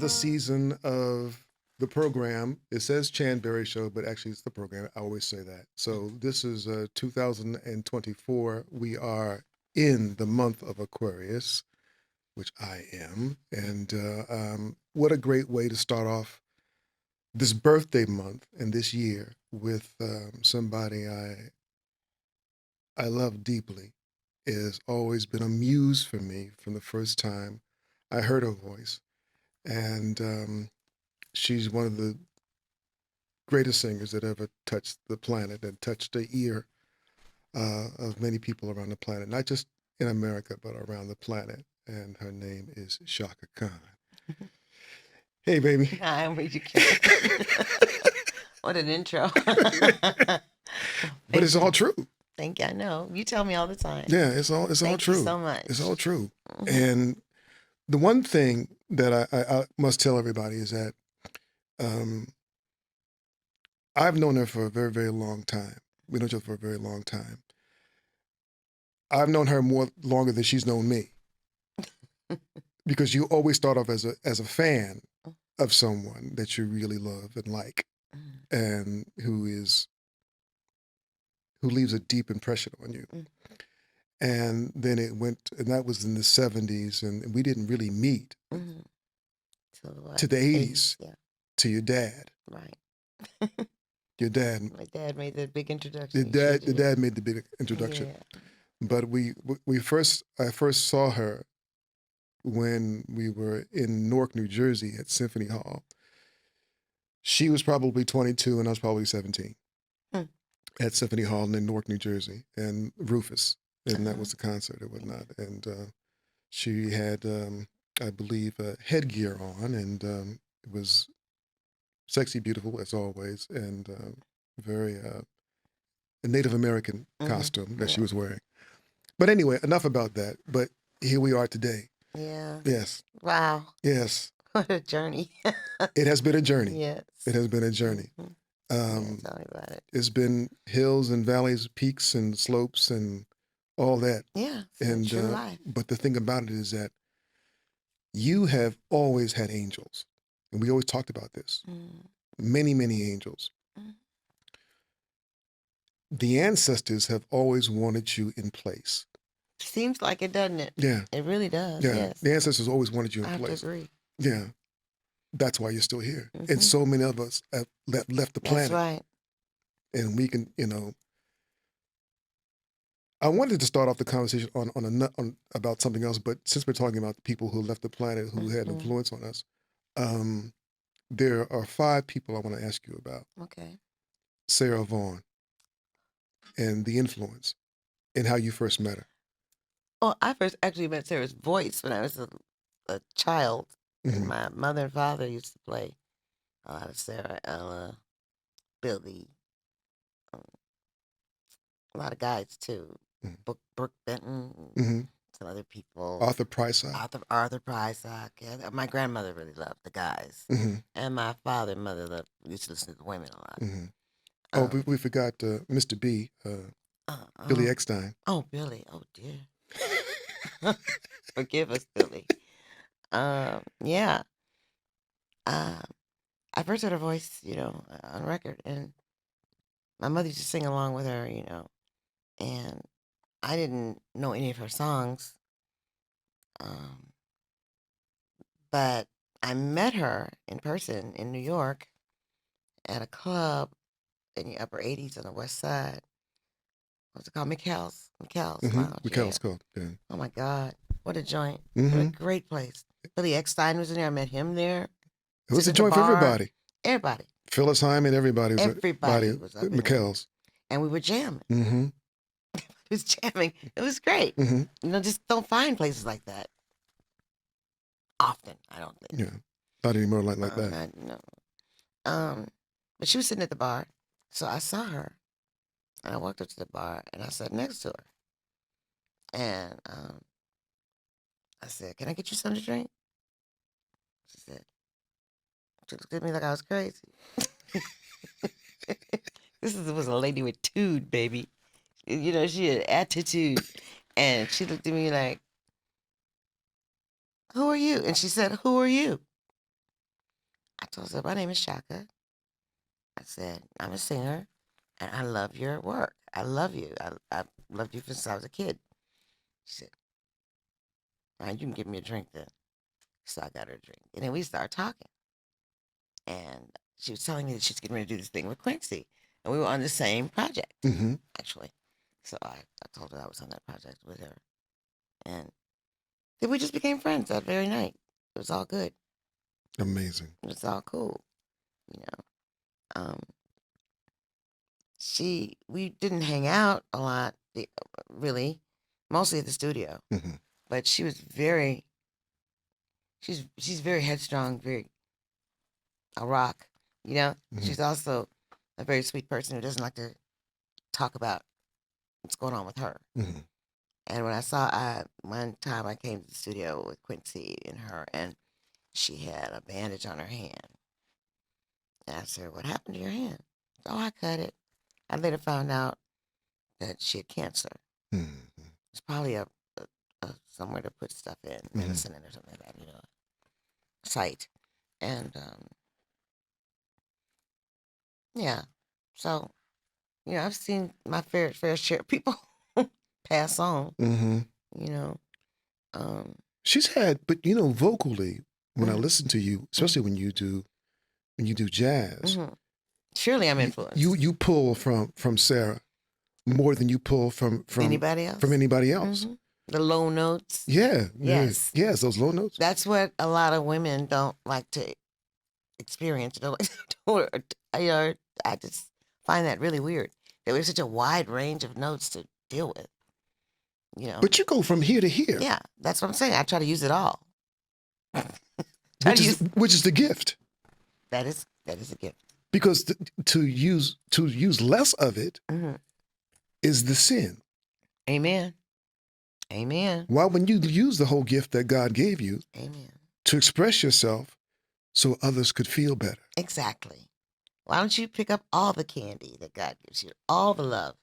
another season of the program. It says Chanberry Show, but actually it's the program. I always say that. So this is 2024. We are in the month of Aquarius, which I am. And what a great way to start off this birthday month and this year with somebody I love deeply. It has always been a muse for me from the first time I heard her voice. And she's one of the greatest singers that ever touched the planet and touched the ear of many people around the planet, not just in America, but around the planet. And her name is Chaka Khan. Hey, baby. I'm where you can. What an intro. But it's all true. Thank you. I know. You tell me all the time. Yeah, it's all Thank true. you so much. It's all true. Mhm. And the one thing that I must tell everybody is that I've known her for a very, very long time. We know each other for a very long time. I've known her longer than she's known me. Because you always start off as a fan of someone that you really love and like, and who leaves a deep impression on you. And then it went, and that was in the 70s, and we didn't really meet to the 80s, Yeah. to your dad. Right. Your dad. My dad made the big introduction. The dad made the big introduction. Yeah. But I first saw her when we were in Newark, New Jersey at Symphony Hall. She was probably 22 and I was probably 17 at Symphony Hall in Newark, New Jersey, and Rufus, and that was the concert and whatnot. And she had, I believe, headgear on, and it was sexy, beautiful as always, and very a Native American costume that she was wearing. But anyway, enough about that. But here we are today. Yeah. Yes. Wow. Yes. What a journey. It has been a journey. Yes. It has been a journey. Tell me about it. It's been hills and valleys, peaks and slopes and all that. Yeah. And true life. but the thing about it is that you have always had angels. And we always talked about this. Many, many angels. The ancestors have always wanted you in place. Seems like it, doesn't it? Yeah. It really does. Yeah. Yes. The ancestors always wanted you in I place. have to agree. Yeah. That's why you're still here. And so many of us have left the planet. That's right. And we can, I wanted to start off the conversation on about something else, but since we're talking about the people who left the planet who had influence on us, there are 5 people I want to ask you about. Okay. Sarah Vaughan and the influence and how you first met her. Well, I first actually met Sarah's voice when I was a child. And my mother and father used to play a lot of Sarah, Ella, Billy, a lot of guys too. Brooke Benton, some other people. Arthur Prysock. Arthur Prysock. Yeah, my grandmother really loved the guys, and my father and mother used to listen to the women a lot. We forgot Mr. B, Billy Eckstein. Oh, Billy. Oh dear. Forgive us, Billy. Yeah. I first heard her voice, on record, and my mother used to sing along with her, and I didn't know any of her songs. But I met her in person in New York at a club in the upper 80s on the west side. What's it called? McCall's Lounge. McCall's Club, yeah. Oh my God. What a joint. What a great place. Billy Eckstein was in there. I met him there. It was a joint for everybody. Everybody. Phyllis Hyman, everybody was at McCall's. And we were jamming. It was jamming. It was great. Just don't find places like that often, I don't think. Yeah. Not anymore like that. No. But she was sitting at the bar. So I saw her. And I walked up to the bar and I sat next to her. And I said, "Can I get you something to drink?" She looked at me like I was crazy. This was a lady with tude, baby. She had attitude. And she looked at me like, "Who are you?" And she said, "Who are you?" told her, my name is Shaka. I said, I'm a singer, and I love your work. I love you. I loved you since I was a kid. She said, all right, you can give me a drink then. So I got her a drink. And then we started talking. And she was telling me that she's getting ready to do this thing with Quincy. And we were on the same project, actually. So I told her I was on that project with her. And then we just became friends that very night. It was all good. Amazing. It was all cool. You know, we didn't hang out a lot, really, mostly at the studio. But she was she's very headstrong, very a rock. You know, she's also a very sweet person who doesn't like to talk about what's going on with her. And when I saw, one time I came to the studio with Quincy and her, and she had a bandage on her hand. And I said, what happened to your hand? Oh, I cut it. I later found out that she had cancer. It's probably a somewhere to put stuff in, medicine in or something like that, you know, site. And, yeah. So, you know, I've seen my fair share of people pass on, you know. She's had, but you know, vocally, when I listen to you, especially when you do jazz, surely I'm influenced. You pull from Sarah more than you pull from anybody else. From anybody else. The low notes. Yeah. Yes. Yes, those low notes. That's what a lot of women don't like to experience. I just find that really weird. There was such a wide range of notes to deal with. You know. But you go from here to here. Yeah, that's what I'm saying. I try to use it all. Which is the gift. That is a gift. Because to use less of it is the sin. Amen. Amen. Why when you use the whole gift that God gave you, amen, to express yourself so others could feel better. Exactly. Why don't you pick up all the candy that God gives you, all the love,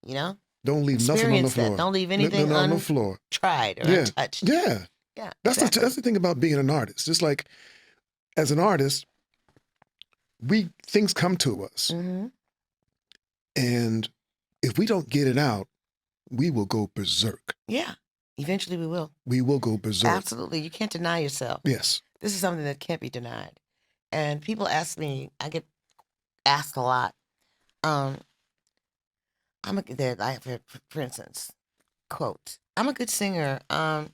you know? Don't leave nothing on the floor. Don't leave anything on the floor. Tried or untouched. Yeah. Yeah. That's the thing about being an artist. Just like as an artist, things come to us. And if we don't get it out, we will go berserk. Yeah. Eventually we will. We will go berserk. Absolutely. You can't deny yourself. Yes. This is something that can't be denied. And people ask me, I get asked a lot. For instance, quote, I'm a good singer. I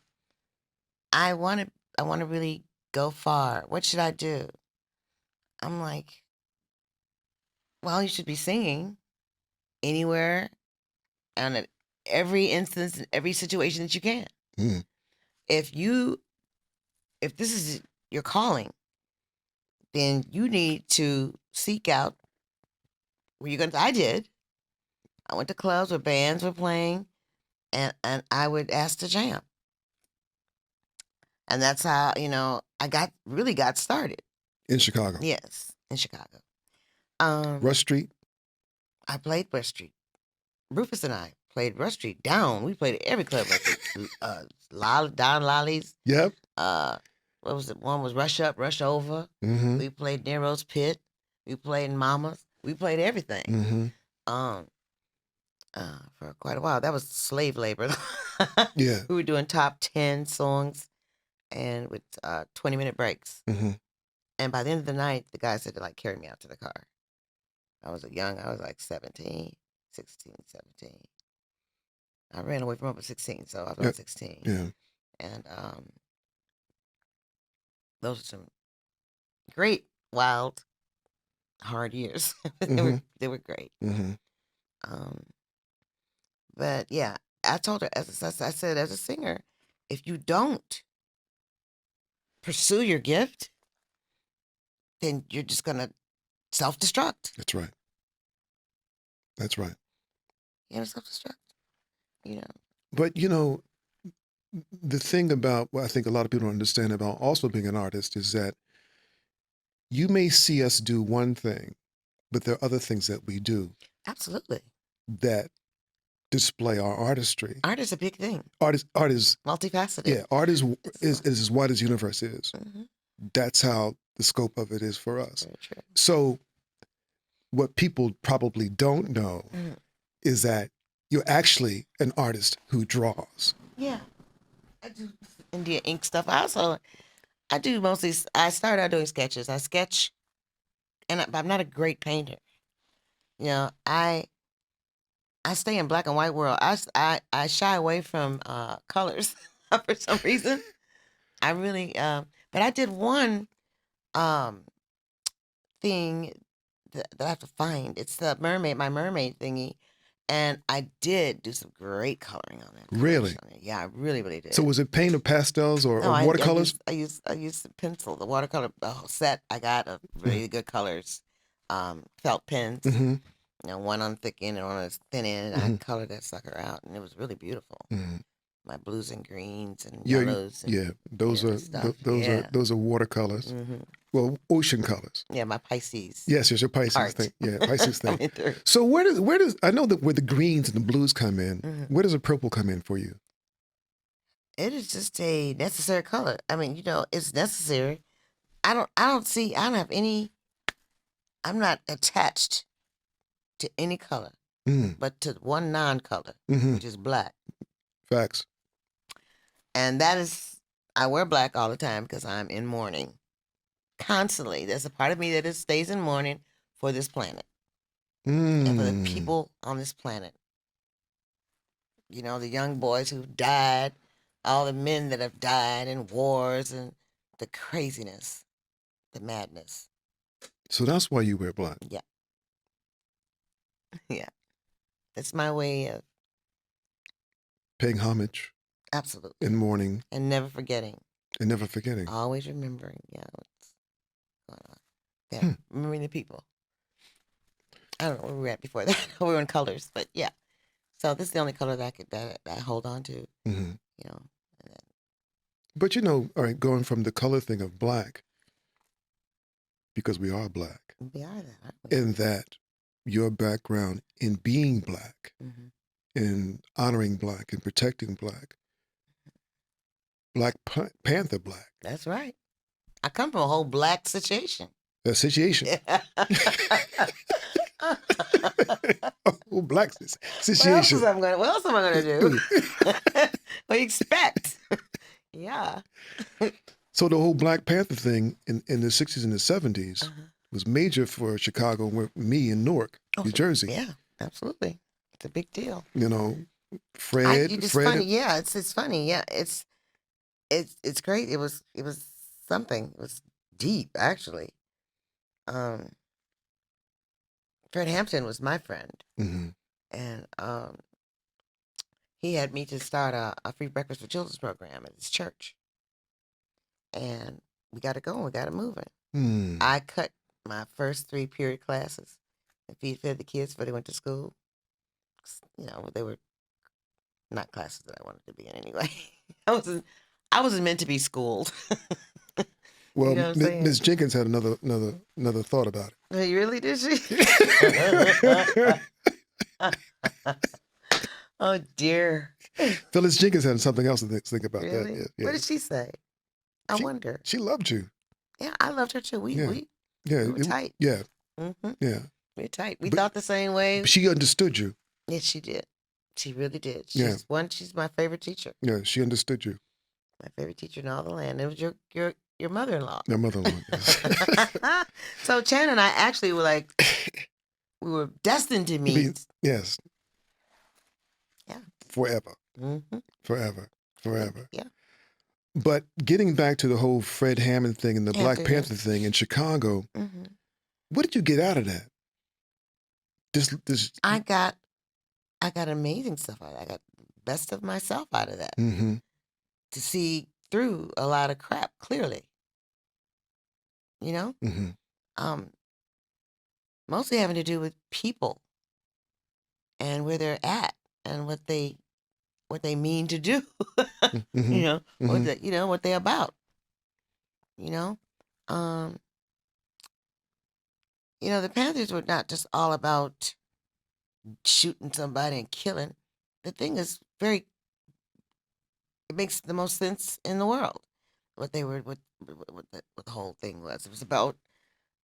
want to really go far. What should I do? I'm like, well, you should be singing anywhere and at every instance, in every situation that you can. If this is your calling, then you need to seek out where you're going to. I did. I went to clubs where bands were playing, and I would ask to jam. And that's how, I really got started. In Chicago? Yes, in Chicago. Rush Street? I played Rush Street. Rufus and I played Rush Street down. We played at every club. Don Lolly's. Yep. What was it? One was Rush Up, Rush Over. We played Nero's Pit. We played Mama's. We played everything. For quite a while. That was slave labor. Yeah. We were doing top 10 songs and with 20-minute breaks. And by the end of the night, the guys had to carry me out to the car. I was like 17, 16, 17. I ran away from home at 16, so I was about 16. Yeah. And those are some great, wild, hard years. They were great. But yeah, I told her, as I said, as a singer, if you don't pursue your gift, then you're just going to self-destruct. That's right. That's right. You're going to self-destruct, But, the thing about what I think a lot of people don't understand about also being an artist is that you may see us do one thing, but there are other things that we do. Absolutely. That display our artistry. Art is a big thing. Art is multifaceted. Yeah, art is as wide as the universe is. That's how the scope of it is for us. Very true. So what people probably don't know is that you're actually an artist who draws. Yeah, I do India ink stuff. I do mostly. I started out doing sketches. I sketch, but I'm not a great painter. You know, I stay in black and white world. I shy away from colors for some reason. I really, but I did one um, thing that I have to find. It's the my mermaid thingy, and I did do some great coloring on that. Really? On it. Yeah, I really, really did. So was it paint or pastels or, No, or watercolors? I used the pencil, the watercolor, the whole set I got of really good colors, felt pens. Mm-hmm. You know, one on thick end and one on thin end, and I colored that sucker out, and it was really beautiful. Mm-hmm. My blues and greens and Yeah, yellows. And, those are stuff. those are watercolors. Mm-hmm. Well, ocean colors. Yeah, my Pisces. Yes, your Pisces Art. thing. Yeah, Pisces thing. Coming through. So where does I know that where the greens and the blues come in, Mm-hmm. where does the purple come in for you? It is just a necessary color. I mean, you know, it's necessary. I don't have any. I'm not attached to any color, but to one non-color, which is black. Facts. And that is, I wear black all the time because I'm in mourning constantly. There's a part of me that stays in mourning for this planet and for the people on this planet. You know, the young boys who died, all the men that have died in wars, and the craziness, the madness. So that's why you wear black. Yeah. Yeah. That's my way of paying homage absolutely in mourning and never forgetting. and never forgetting. Always remembering, what's going on. Yeah, remembering the people. I don't know where we were at before that. We were in colors, but yeah. So this is the only color that I hold on to. Mm-hmm. You know. But you know, all right, going from the color thing of black, because we are black. We are that, aren't we? And that your background in being black, in honoring black and protecting black, Black Panther black. That's right. I come from a whole black situation. A situation. Oh, black situation. What else am I gonna do? What do you expect? Yeah. So the whole Black Panther thing in the 60s and the 70s was major for Chicago, with me in Newark, New Jersey. Yeah, absolutely. It's a big deal. You know, Fred. Funny. Yeah, it's funny. Yeah, it's great. It was something. It was deep, actually. Fred Hampton was my friend, and he had me to start a free breakfast for children's program at his church, and we got it going. We got it moving. I cut my first 3 period classes and fed the kids before they went to school. You know, they were not classes that I wanted to be in anyway. I wasn't meant to be schooled. Well, you know Ms. Jenkins had another thought about it. Oh, you really did she? Oh dear. Phyllis Jenkins had something else to think about Really? that. Yeah. What did she say? I wonder. She loved you. Yeah, I loved her too. We were tight. Yeah. Mm-hmm. Yeah. We were tight. We thought the same way. She understood you. Yes, she did. She really did. She's my favorite teacher. Yeah, she understood you. My favorite teacher in all the land. It was your mother-in-law. Your mother-in-law. Yes. So Chann and I actually were we were destined to meet. Yes. Yeah. Forever. Mm-hmm. Forever. Yeah. But getting back to the whole Fred Hammond thing and the Black Panther thing in Chicago, what did you get out of that? This. I got amazing stuff out of that. I got the best of myself out of that. To see through a lot of crap clearly. You know? Mostly having to do with people and where they're at and what they mean to do. You know, what they're about. You know? The Panthers were not just all about shooting somebody and killing. The thing is it makes the most sense in the world. What what the whole thing was. It was about,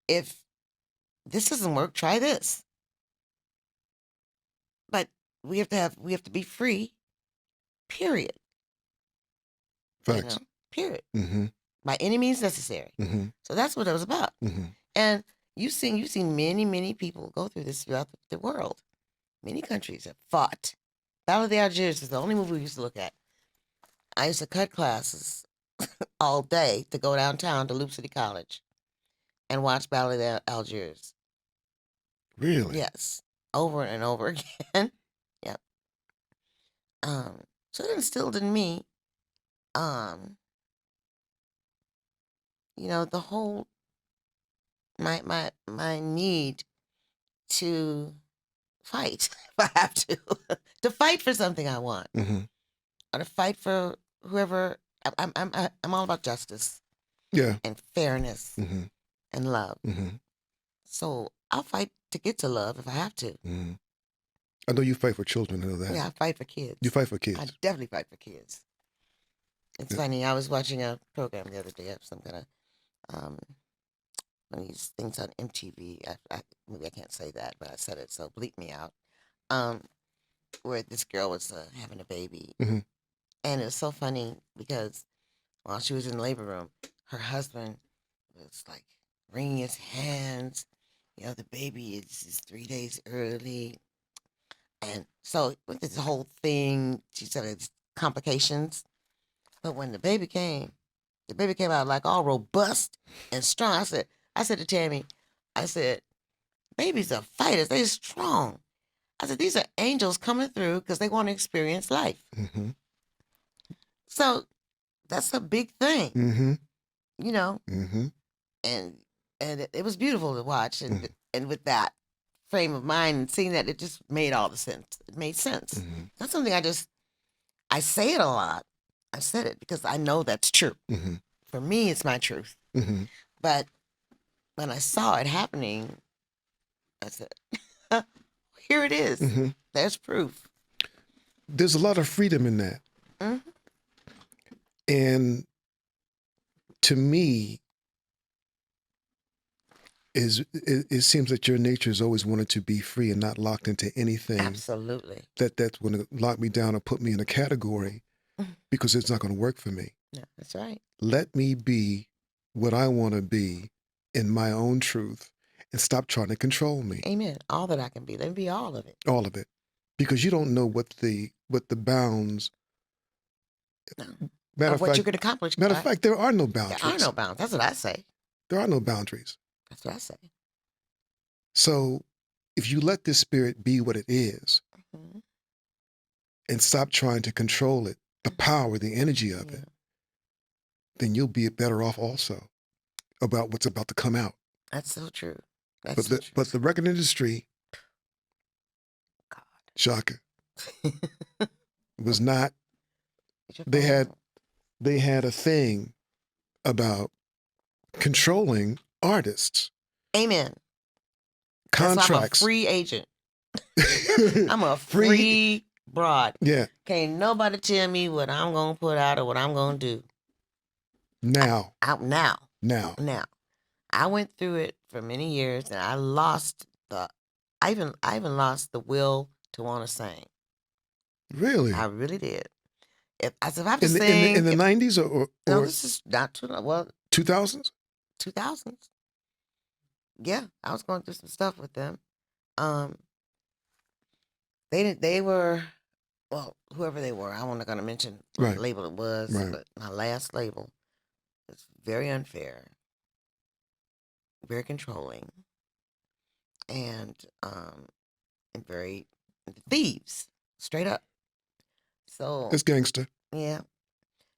if this doesn't work, try this. But we have to be free. Period. You Facts. know. Period. Mm-hmm. By any means necessary. Mm-hmm. So that's what it was about. Mm-hmm. And you've seen many people go through this throughout the world. Many countries have fought. Battle of the Algiers is the only movie we used to look at. I used to cut classes all day to go downtown to Loop City College and watch Battle of the Algiers. Really? Yes, over and over again. Yep. So it instilled in me, um, the whole my need to fight if I have to fight for something I want, Mm-hmm. or to fight for whoever. I'm all about justice Yeah. and fairness Mm-hmm. and love. Mm-hmm. So I'll fight to get to love if I have to. Mm-hmm. I know you fight for children. I know that. Yeah, I fight for kids. You fight for I kids. definitely fight for kids. It's Yeah. funny. I was watching a program the other day of some kind of one of these things on MTV. Maybe I can't say that, but I said it, so bleep me out. Where this girl was having a baby, Mm-hmm. and it was so funny because while she was in the labor room, her husband was like wringing his hands. The baby is 3 days early. And so with this whole thing, she said it's complications. But when the baby came out like all robust and strong. I said to Tammy, I said, babies are fighters. They're strong. I said, these are angels coming through because they want to experience life. Mm-hmm. So that's a big thing, Mm-hmm. Mm-hmm. and it was beautiful to watch, and with that frame of mind and seeing that, it just made all the sense. It made sense. Mm-hmm. That's something I say it a lot. I said it because I know that's true. Mm-hmm. For me, it's my truth. Mm-hmm. But when I saw it happening, I said, here it is. Mm-hmm. There's proof. There's a lot of freedom in that. Mm-hmm. And to me, it seems that your nature has always wanted to be free and not locked into anything Absolutely. that's going to lock me down or put me in a category, because it's not going to work for me. Yeah, that's right. Let me be what I want to be in my own truth and stop trying to control me. Amen. All that I can be. Let me be all of it. All of it. Because you don't know what the bounds. No. Matter Of of what fact, you can accomplish. matter of fact, there are no There boundaries. are no bounds. That's what I say. There are no boundaries. That's what I say. So if you let this spirit be what it is, Mm-hmm. and stop trying to control it, the power, the energy of it, then you'll be better off also about what's about to come out. That's so true. But the record industry, God. Shaka, was not. It's your They fault. had a thing about controlling artists, Amen. That's why I'm a contracts. free agent. I'm a free broad. Yeah. Can't nobody tell me what I'm gonna put out or what I'm gonna do. Now. Now. Now. I went through it for many years, and I lost I even lost the will to want to sing. Really? I really did. If I have to in sing in the 90s or no, this is not too well. 2000s. 2000s. Yeah, I was going through some stuff with them. They were, well, whoever they were. I'm not going to mention what label it was, but my last label was very unfair, very controlling, and very thieves, straight up. So It's gangster. Yeah.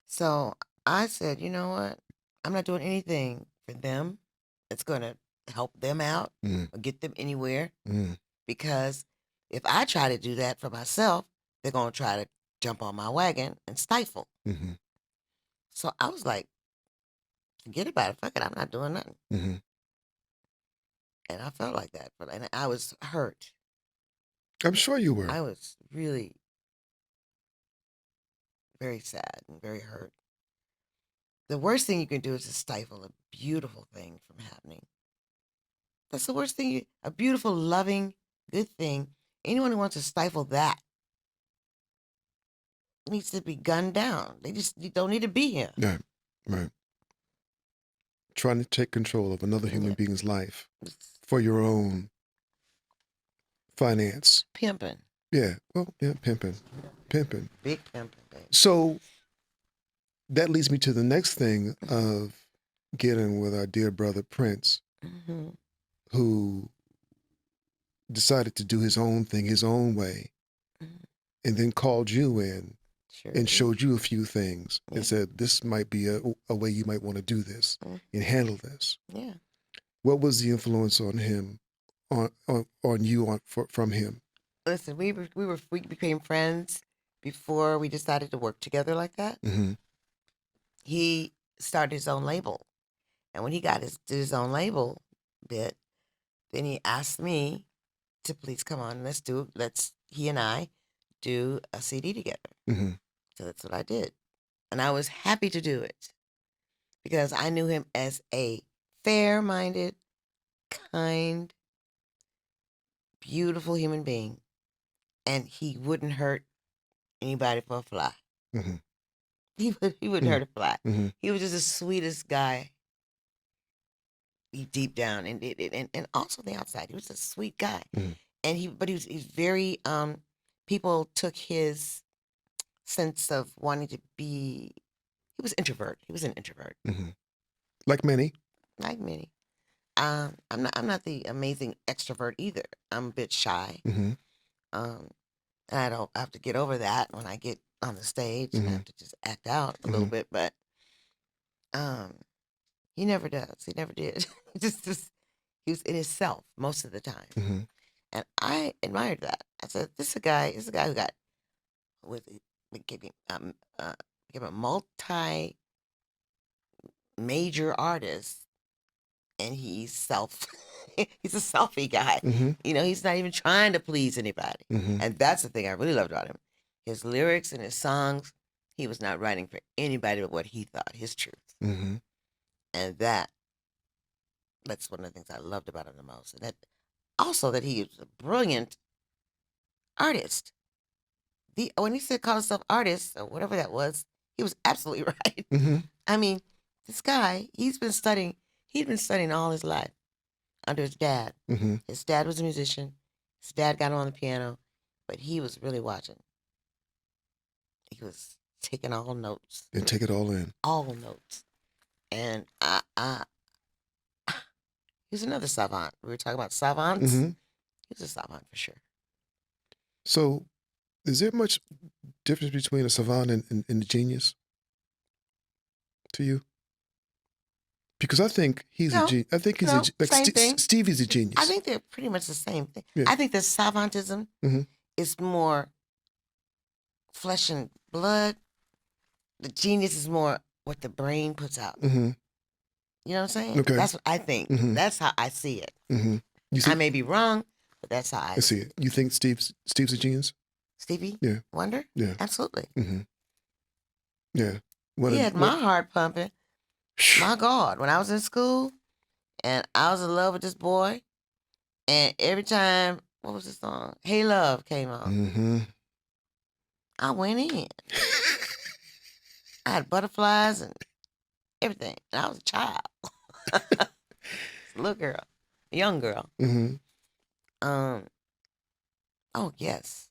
So I said, you know what? I'm not doing anything for them that's going to help them out or get them anywhere. Because if I try to do that for myself, they're going to try to jump on my wagon and stifle. Mm-hmm. So I was like, forget about it. Fuck it. I'm not doing nothing. Mm-hmm. And I felt like that. And I was hurt. I'm sure you were. I was really very sad and very hurt. the worst thing you can do is to stifle a beautiful thing from happening. That's the worst thing. A beautiful, loving, good thing. Anyone who wants to stifle that needs to be gunned down. You don't need to be here. Right, right. Trying to take control of another human Yeah. being's life for your own finance. Pimping. Yeah, well, yeah, pimping. Big pimping, baby. So that leads me to the next thing of getting with our dear brother Prince, Mm-hmm. who decided to do his own thing, his own way, and then called you in Sure. and showed you a few things Yeah. and said, this might be a way you might want to do this and handle this. Yeah. What was the influence on him, on you from him? Listen, we became friends before we decided to work together like that. Mm-hmm. He started his own label, and when he got did his own label bit, then he asked me to please come on. Let's he and I do a CD together. Mm-hmm. So that's what I did, and I was happy to do it because I knew him as a fair-minded, kind, beautiful human being, and he wouldn't hurt anybody for a fly. Mm-hmm. He wouldn't hurt a fly. Mm-hmm. He was just the sweetest guy. Deep down, and also the outside, he was a sweet guy. Mm-hmm. And he's very people took his sense of wanting to be. He was introvert. He was an introvert, Mm-hmm. Like many. like me. I'm not the amazing extrovert either. I'm a bit shy. Mm-hmm. And I have to get over that when I get on the stage. I have to just act out a little bit, but he never does. He never did. just he was in himself most of the time, and I admired that. I said, "This is a guy who got became a multi major artist, and he's he's a selfie guy. Mm-hmm. He's not even trying to please anybody, and that's the thing I really loved about him. His lyrics and his songs, he was not writing for anybody but what he thought, his truth, and that's one of the things I loved about him the most. And that also that he was a brilliant artist. When he said call himself artist or whatever that was, he was absolutely right. I mean, this guy, he'd been studying all his life under his dad. His dad was a musician. His dad got him on the piano, but he was really watching. He was taking all notes. And take it all in. All notes. And he's another savant. We were talking about savants. He's a savant for sure. So, is there much difference between a savant and a genius to you? Because I think he's a genius. I think he's Stevie's a genius. I think they're pretty much the same thing. Yeah. I think the savantism is more flesh and blood. The genius is more what the brain puts out. You know what I'm saying? Okay. That's what I think. That's how I see it. I may be wrong, but that's how I see it. You think Steve's a genius? Stevie? Yeah. Wonder? Yeah. Absolutely. Yeah. He had my heart pumping. My God, when I was in school and I was in love with this boy, and every time, what was the song? Hey Love came on. I went in. I had butterflies and everything. And I was a child. A little girl. A young girl. Oh, yes.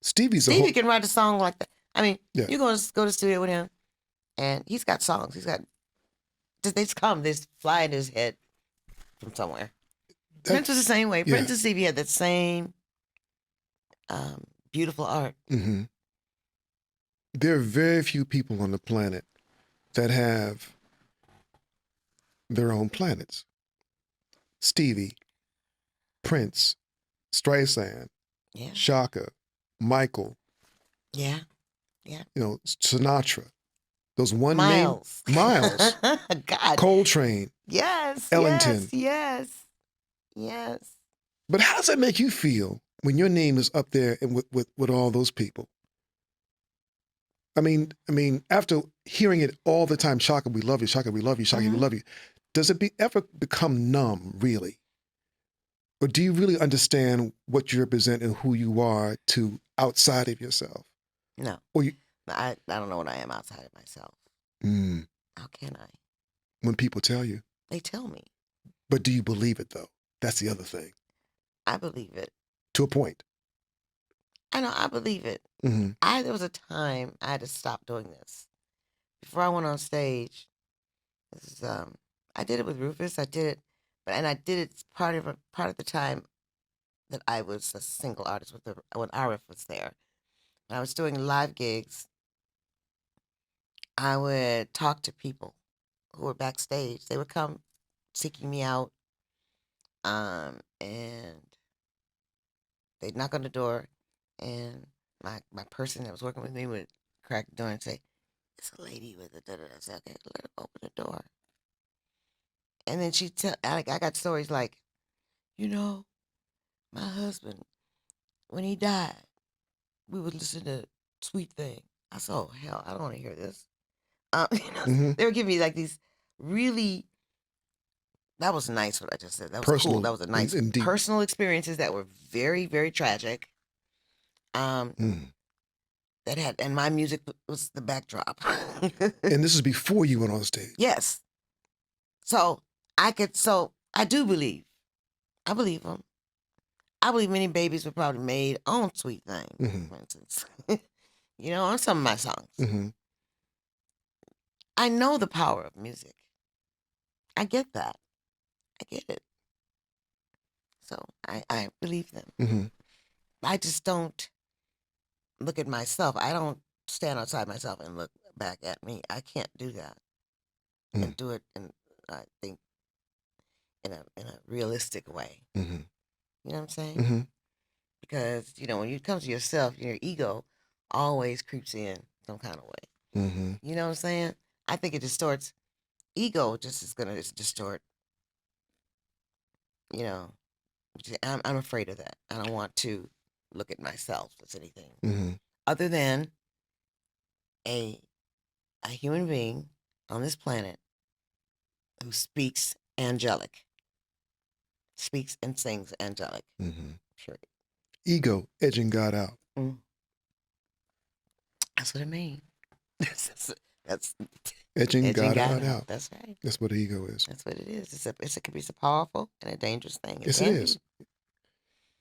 Stevie can write a song like that. I mean, you go to the studio with him, and he's got songs. He's got, they just fly in his head from somewhere. Prince was the same way. Prince and Stevie had that same beautiful art. There are very few people on the planet that have their own planets. Stevie, Prince, Streisand, Shaka, Michael. Yeah. Sinatra. Those one Miles. name Miles. God. Coltrane. Yes. Ellington. Yes. But how does that make you feel when your name is up there and with all those people? After hearing it all the time, Shaka, we love you, Shaka, we love you, Shaka, we Mhm. love you. Does it ever become numb, really? Or do you really understand what you represent and who you are to outside of yourself? No, Or you, I don't know what I am outside of myself. mm, How can I? when people tell you. They tell me. But do you believe it, though? That's the other thing. I believe it. To a point. I know I believe it. Mm-hmm. There was a time I had to stop doing this. Before I went on stage, this is I did it with Rufus. I did it, and I did it part of the time that I was a single artist when Arif was there. When I was doing live gigs, I would talk to people who were backstage. They would come seeking me out, and they'd knock on the door, and my person that was working with me would crack the door and say, "It's a lady with a da da da." I said, "Okay, let her open the door." And then she'd tell, I got stories like, you know, my husband, when he died, we would listen to Sweet Thing. I said, oh, hell, I don't want to hear this. Mm-hmm. They would give me like these really, that was nice what I just said. That was cool. Personal That was a nice and deep. personal experiences that were very, very tragic. Mm. That had, and my music was the backdrop. And this is before you went on stage. Yes. So I do believe. I believe them. I believe many babies were probably made on Sweet Thing, Mm-hmm. for instance. On some of my songs. Mm-hmm. I know the power of music. I get that. I get it. So I believe them. Mm-hmm. I just don't look at myself. I don't stand outside myself and look back at me. I can't do that. Mm. And do it in, I think, in a realistic way. Mm-hmm. You know what I'm saying? Mm-hmm. Because, when it comes to yourself, your ego always creeps in some kind of way. Mm-hmm. You know what I'm saying? I think it distorts. Ego just is going to distort, you know. I'm afraid of that. I don't want to look at myself as anything Mm-hmm. other than a human being on this planet who speaks angelic, speaks and sings angelic. Mm-hmm. Period. Ego edging God out. Mm. That's what I mean. that's Edging edging God God out. out. That's right. That's what ego is. That's what it is. It can be so powerful and a dangerous thing. Yes, it is.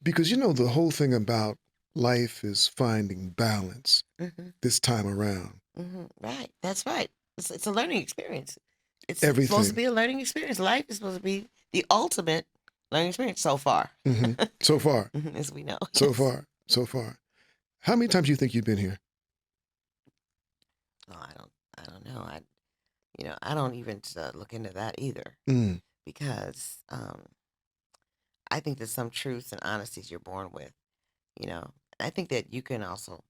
Because the whole thing about life is finding balance this time around. Right. That's right. It's a learning experience. It's Everything. supposed to be a learning experience. Life is supposed to be the ultimate learning experience so far. So far. As we know. So Yes. far. So far. How many times do you think you've been here? Oh, I don't know. I don't even look into that either. Mm. Because I think there's some truths and honesties you're born with. I think that you can also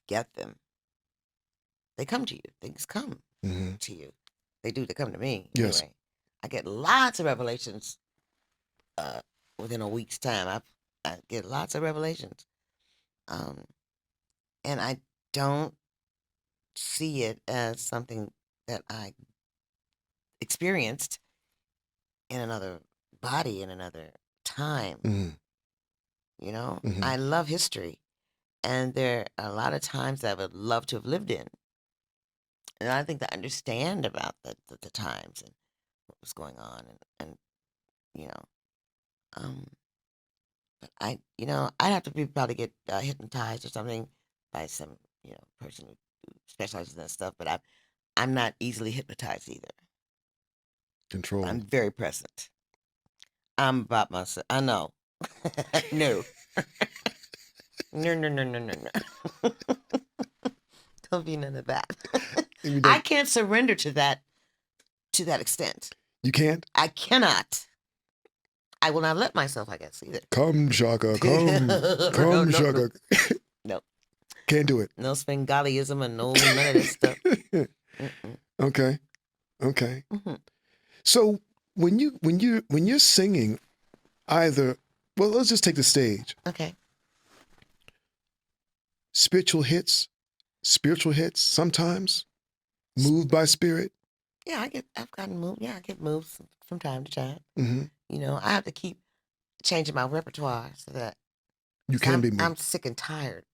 get them. They come to you. Things come to you. They do. They come to me. Yes. Anyway, I get lots of revelations within a week's time. I get lots of revelations. And I don't see it as something that I experienced in another body, in another time. I love history. And there are a lot of times that I would love to have lived in. And I think to understand about the times and what was going on and but I'd have to probably get hypnotized or something by some, person who specializes in that stuff, but I'm not easily hypnotized either. Control. I'm very present. I'm about myself. I know. No. No. Don't be none of that. I can't surrender to that extent. You can't? I cannot. I will not let myself, I guess, either. Come, Shaka, come. Come, Shaka. No. Can't do it. No Svengali-ism and no none of this stuff. Okay. So when you're singing, either, well, let's just take the stage. Okay. Spiritual hits spiritual hits sometimes, moved by spirit. Yeah, I've gotten moved. Yeah, I get moved from time to time. Hmm. You know, I have to keep changing my repertoire so that You because can be I'm moved. sick and tired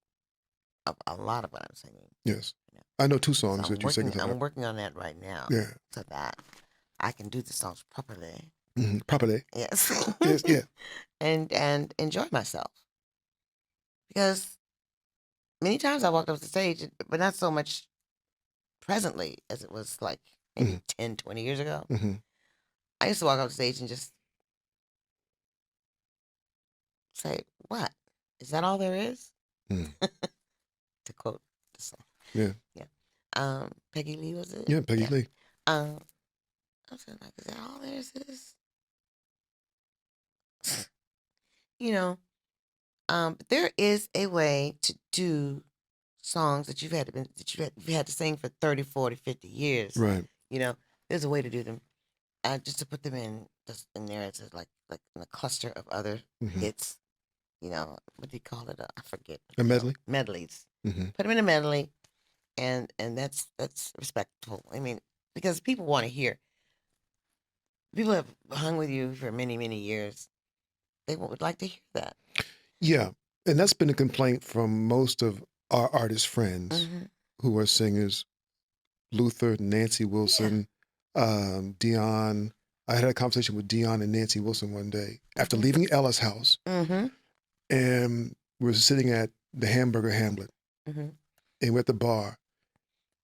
of a lot of what I'm singing. Yes. You know? I know two So songs that you sing. I'm working on that right now Yeah. so that I can do the songs properly. Properly. Yes. Yes. Yeah. and enjoy myself. Because many times I walked up the stage, but not so much presently as it was like maybe Mhm. 10, 20 years ago. Hmm. I used to walk up the stage and just say, "What? Is that all there is?" Mm. To quote the song. Yeah. Yeah. Peggy Lee was it? Yeah. Peggy Yeah. Lee. Um, I was like, "Is that all there is?" You know, but there is a way to do songs that you've had to sing for 30, 40, 50 years. Right. You know, there's a way to do them. Just to put them in just in there as like in a cluster of other Hmm. hits. You know, what do you call it? I forget. What A they call medley. it. Medleys. Hmm. Put them in a medley, and that's respectful. I mean, because people want to hear. People have hung with you for many many years. They would like to hear that. Yeah. And that's been a complaint from most of our artist friends Hmm. who are singers. Luther, Nancy Yeah. Wilson, Dion. I had a conversation with Dion and Nancy Wilson one day after Hmm. leaving Ella's house, Hmm. and we were sitting at the Hamburger Hamlet, Hmm. and we're at the bar.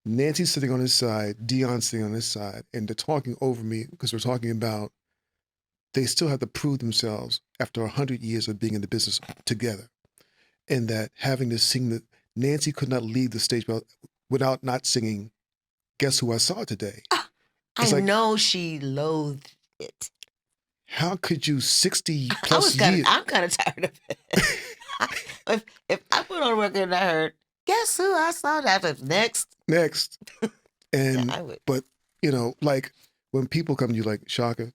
Nancy's sitting on his side, Dion's sitting on his side, and they're talking over me because we're talking about they still have to prove themselves after 100 years of being in the business together, and that having to sing the Nancy could not leave the stage without not singing "Guess Who I Saw Today." I It's like, know she loathed it. how could you 60 plus years? I'm kind of tired of it. if I put on a record and I heard, guess who I saw that was next? Next. Yeah, And, I would. but, like when people come to you like, Shaka,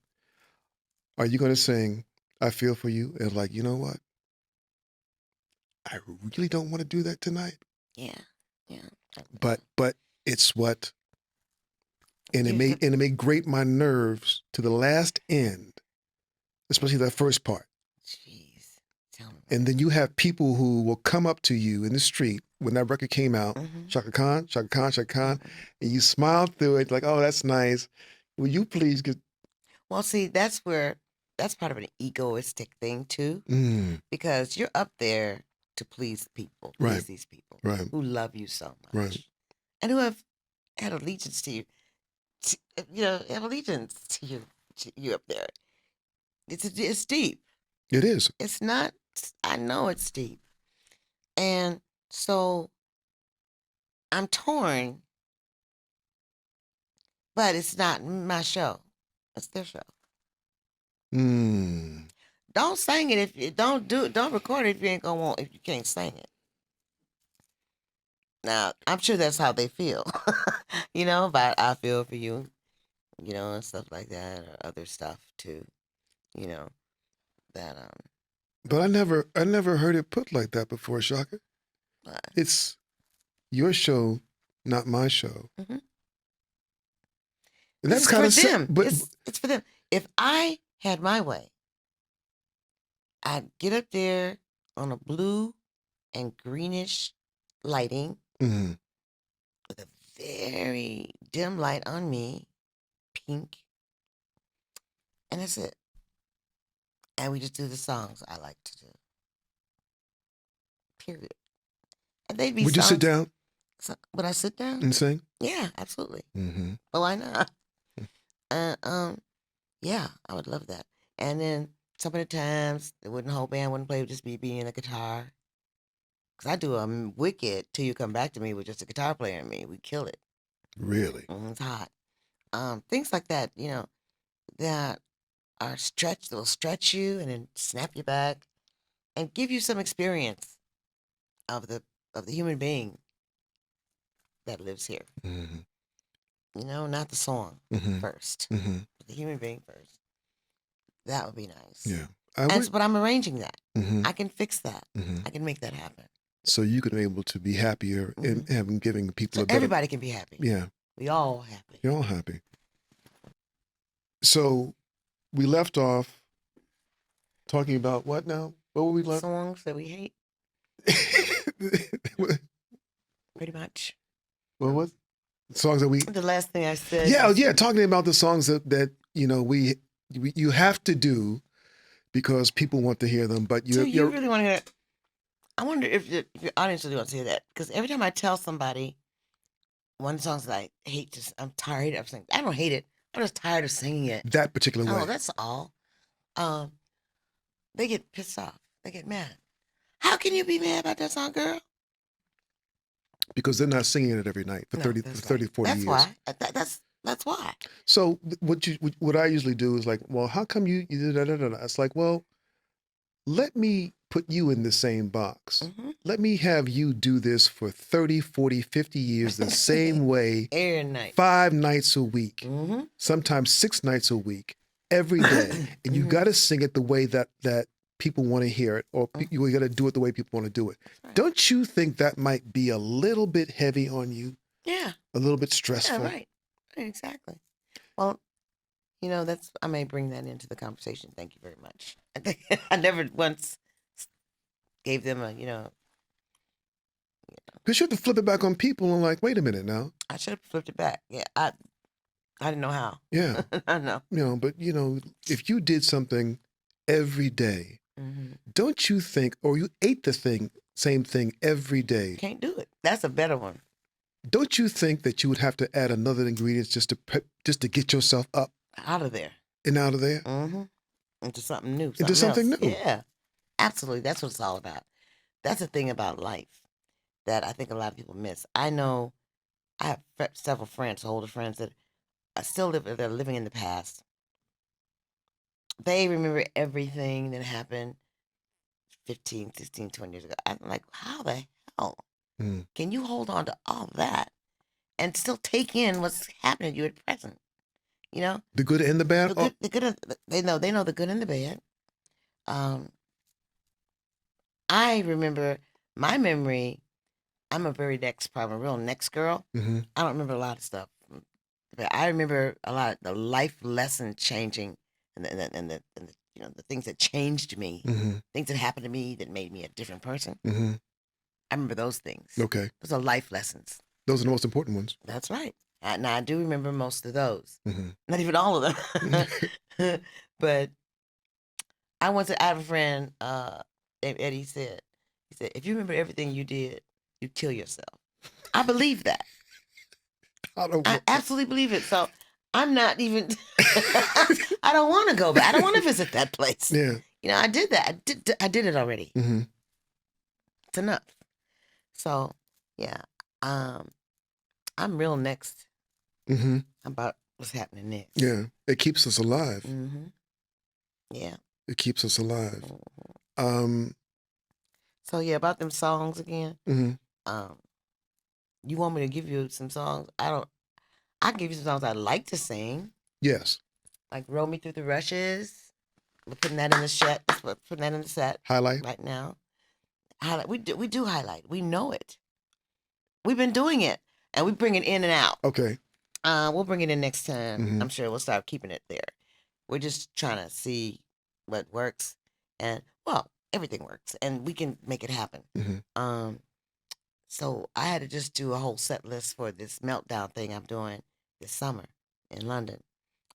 are you going to sing I Feel For You? And like, you know what? I really don't want to do that tonight. Yeah, yeah. But it's what, and it You may, have to, and it may grate my nerves to the last end, especially that first part. jeez, tell me And then you have people who will come up to you in the street when that record came out, about it. Hmm. Chaka Khan, Chaka Khan, Chaka Khan, Hmm. and you smile through it like, oh, that's nice. Will you please get, Well, see, that's part of an egoistic thing too, mm, because you're up there to please people, right, please these people right, who love you so right. much, and who have had allegiance to you. You know, have allegiance to you up there. It's deep. It is. It's not. I know it's deep, and so I'm torn. But it's not my show. It's their show. Mm, Don't sing it if you don't do it. Don't record it if you ain't gonna want if you can't sing it. Now I'm sure that's how they feel. You know, about I feel for you. You know, and stuff like that, or other stuff too. You know that but I never heard it put like that before, Shaka. It's your show, not my show. mm-hmm. And This that's is kind for of sad, them. It's for them. If I had my way, I'd get up there on a blue and greenish lighting mm, with a very dim light on me, pink, and that's it. And we just do the songs I like to do. Period. And they'd be would you sit songs. down Would I sit down? and sing? Yeah, absolutely. Mm-hmm. Well, why not? Uh, um, yeah, I would love that. And then some of the times the whole band wouldn't play, it would just be and a guitar. Cause I do a wicked till you come back to me with just a guitar player and me. We kill it. Really? It's hot. Things like that, that are stretch. They'll stretch you and then snap you back and give you some experience of the human being that lives here. Mm-hmm. Not the song Mm-hmm. first, Mm-hmm. but the human being first. That would be nice. Yeah. I And would. but I'm arranging that. Mm-hmm. I can fix that. Mm-hmm. I can make that happen. so you can be able to be happier and having giving people So a better. everybody can be happy. Yeah, We all happy. you're all happy. So we left off talking about what now? What were we left? Songs that we hate, pretty much. What was songs that we? The last thing I said. Yeah. Talking about the songs that you have to do because people want to hear them, but Do you you're really want to hear it? I wonder if your audience really wants to hear that. Because every time I tell somebody one of the songs that I hate, I'm tired of singing. I don't hate it. I'm just tired of singing it. that particular way. Oh, that's all. They get pissed off. They get mad. How can you be mad about that song, girl? Because they're not singing it every night for No, 30, that's 40 right. years. Why. That's why. So what I usually do is like, well, how come you did that? It's like, well, let me put you in the same box. Mm-hmm. Let me have you do this for 30, 40, 50 years the same way. Every night. 5 nights a week. Mm-hmm. Sometimes 6 nights a week, every day. And you got to sing it the way that people want to hear it, or you got to do it the way people want to do it. Right. Don't you think that might be a little bit heavy on you? Yeah. A little bit stressful? Yeah, right. Exactly. Well, I may bring that into the conversation. Thank you very much. I think I never once gave them Because you have to flip it back on people and like, wait a minute now. I should have flipped it back. Yeah, I didn't know how. Yeah. I know. But if you did something every day, don't you think, or you ate the same thing every day, can't do it. That's a better one. Don't you think that you would have to add another ingredient just to get yourself up out of there and out of there? Mm-hmm. Into something new. Into something else. new. Yeah, absolutely. That's what it's all about. That's the thing about life that I think a lot of people miss. I know I have several friends, older friends that they're living in the past. They remember everything that happened 15, 16, 20 years ago. I'm like, how the hell can you hold on to all that and still take in what's happening to you at present? The good and the bad. The good. They know the good and the bad. I remember my memory. I'm a real next girl. Mm-hmm. I don't remember a lot of stuff, but I remember a lot of the life lesson changing and the things that changed me, things that happened to me that made me a different person. Mm-hmm. I remember those things. Okay. Those are life lessons. Those are the most important ones. That's right. Now, I do remember most of those. Mm-hmm. Not even all of them. But I have a friend, Eddie said, if you remember everything you did, you kill yourself. I believe that. I absolutely believe it. So I'm not even, I don't want to go back. I don't want to visit that place. Yeah. I did that. I did it already. Mm-hmm. It's enough. So, yeah, I'm real next about what's happening next. Yeah, it keeps us alive. Mm-hmm. Yeah. It keeps us alive. So, yeah, about them songs again. Mm-hmm. You want me to give you some songs? I can give you some songs I like to sing. Yes. Like Roll Me Through the Rushes. We're putting that in the set. Putting that in the set. Highlight. Right now. Highlight. We do highlight. We know it. We've been doing it. And we bring it in and out. Okay. We'll bring it in next time. Mm-hmm. I'm sure we'll start keeping it there. We're just trying to see what works. And, well, everything works. And we can make it happen. Mm-hmm. So I had to just do a whole set list for this Meltdown thing I'm doing this summer in London.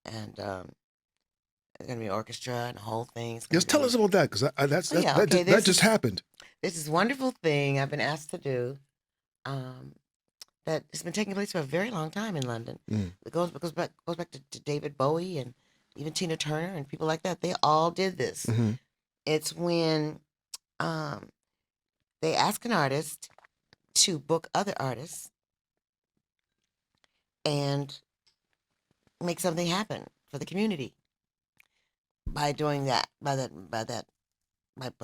And there's going to be an orchestra and the whole thing. Just tell us about that, because that just happened. This is a wonderful thing I've been asked to do that has been taking place for a very long time in London. It goes back to David Bowie and even Tina Turner and people like that. They all did this. Mm-hmm. It's when they ask an artist to book other artists and make something happen for the community by doing that. By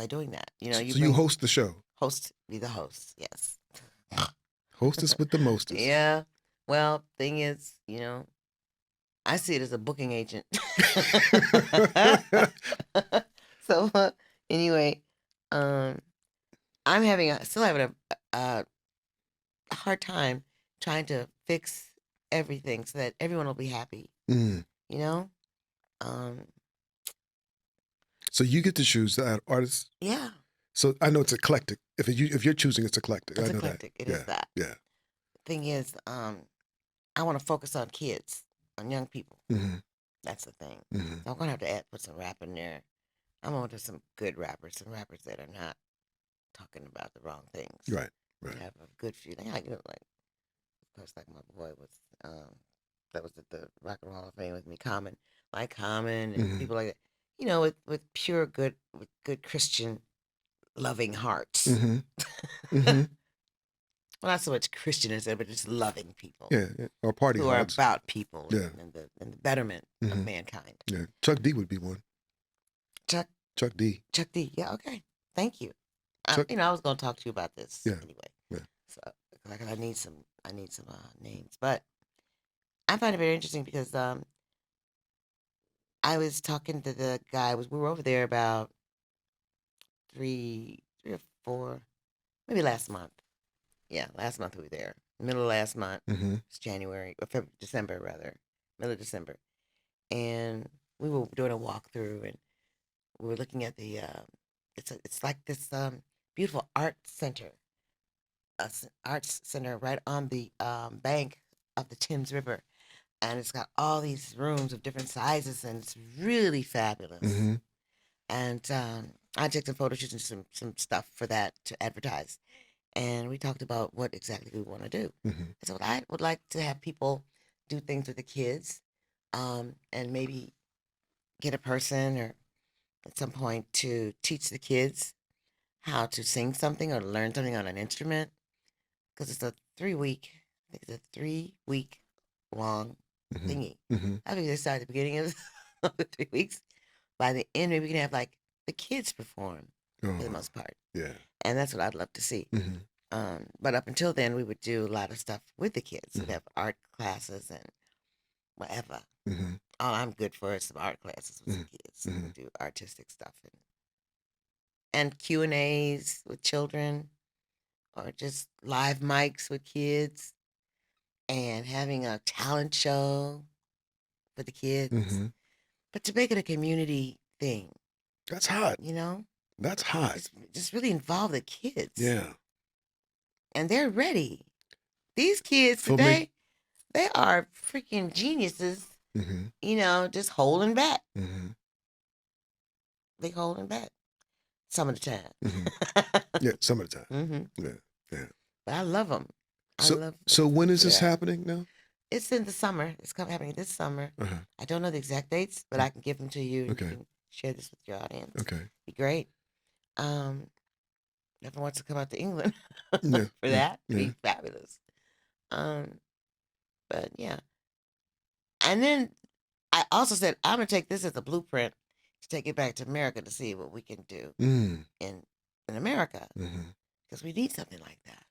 doing that, so you host the show. Be the host, yes. Hostess with the mostest. Yeah. Well, thing is, I see it as a booking agent. So anyway, I'm still having a hard time trying to fix everything so that everyone will be happy. Mm. You know? Um, So you get to choose the artists. yeah, So I know it's eclectic. If you're choosing, it's eclectic. it's I know that. eclectic. It is Yeah. that. Yeah. Thing is, I want to focus on kids, on young people. Mm-hmm. That's the thing. Mm-hmm. So I'm gonna have to put some rap in there. I'm gonna do some good rappers, some rappers that are not talking about the wrong things. Right. Right. Have a good feeling. Like, of course, like my boy was, that was at the Rock and Roll Hall of Fame with me, Common, like Common, and Mm-hmm. people like that. With pure good, with good Christian loving hearts. Mm-hmm. Mm-hmm. Well, not so much Christian as but just loving people. Yeah. Or party who hearts. are about people Yeah. and the betterment Mm-hmm. of mankind. Yeah. Chuck D would be one. Chuck D. Chuck D. Yeah, okay. Thank you. Chuck. I was going to talk to you about this anyway. Yeah. So, like, I need some names, but I find it very interesting because I was talking to the guy. We were over there about three or four, maybe last month. Yeah, last month we were there. Middle of last month. Mm-hmm. It's January or December rather, middle of December, and we were doing a walkthrough and we were looking at the. It's like this beautiful arts center right on the bank of the Thames River, and it's got all these rooms of different sizes, and it's really fabulous. Mm-hmm. And I took some photo shoots and some stuff for that to advertise, and we talked about what exactly we want to do. Mm-hmm. So I would like to have people do things with the kids, and maybe get a person or at some point to teach the kids how to sing something or learn something on an instrument because it's a 3 week. I think it's a 3 week long Mm-hmm. thingy. Mm-hmm. I think they start at the beginning of the 3 weeks. By the end, maybe we can have like the kids perform for the most part. Yeah. And that's what I'd love to see. Mm-hmm. But up until then, we would do a lot of stuff with the kids. Mm-hmm. We'd have art classes and whatever. Mm-hmm. All I'm good for is some art classes with Mm-hmm. the kids. Mm-hmm. We do artistic stuff and Q&As with children or just live mics with kids and having a talent show for the kids. Mm-hmm. But to make it a community thing. That's hot. That's hot. Just really involve the kids. Yeah. And they're ready. These kids today, they are freaking geniuses, mm-hmm. Just holding back. Mm-hmm. They holding back some of the time. Mm-hmm. Yeah, some of the time. Mm-hmm. Yeah, yeah. But I love them. So when is this happening now? It's in the summer. It's happening this summer. Uh-huh. I don't know the exact dates, but I can give them to you. Okay. You can share this with your audience. Okay. Be great. Never wants to come out to England Yeah. for that. Yeah. Be fabulous. But yeah. And then I also said I'm gonna take this as a blueprint to take it back to America to see what we can do in America because we need something like that.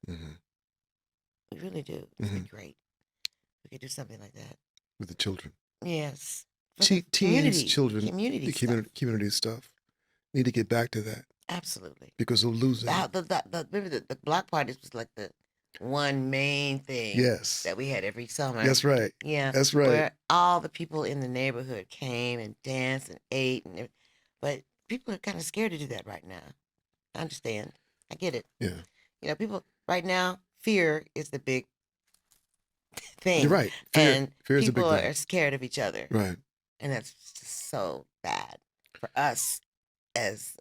We really do. It'd be great. We could do something like that with the children. Yes. Teens, children, community stuff. Need to get back to that. Absolutely. Because they'll lose it. The block parties was like the one main thing. Yes. That we had every summer. That's right. Yeah. That's right. Where all the people in the neighborhood came and danced and ate, but people are kind of scared to do that right now. I understand. I get it. Yeah. People right now, fear is the big thing. You're right. Fear is a big people thing. are scared of each other. Right. And that's just so bad for us as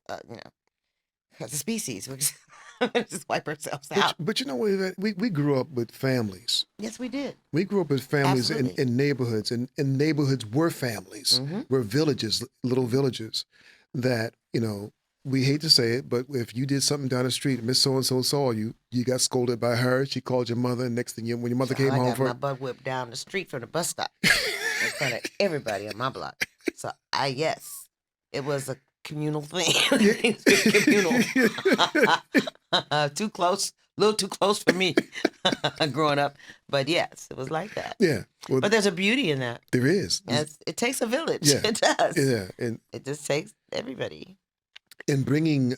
as a species. We just wipe ourselves out. But you know what? We grew up with families. Yes, we did. We grew up with families in neighborhoods, and neighborhoods were families, were villages, little villages that, we hate to say it, but if you did something down the street, Miss So-and-so saw you, you got scolded by her, she called your mother, and next thing when your mother came home I got my butt whipped down the street from the bus stop in front of everybody on my block. So it was a communal thing. Communal. Too close, a little too close for me growing up. But yes, it was like that. Yeah. Well, but there's a beauty in that. There is. It takes a village. Yeah. It does. Yeah. And it just takes everybody. In bringing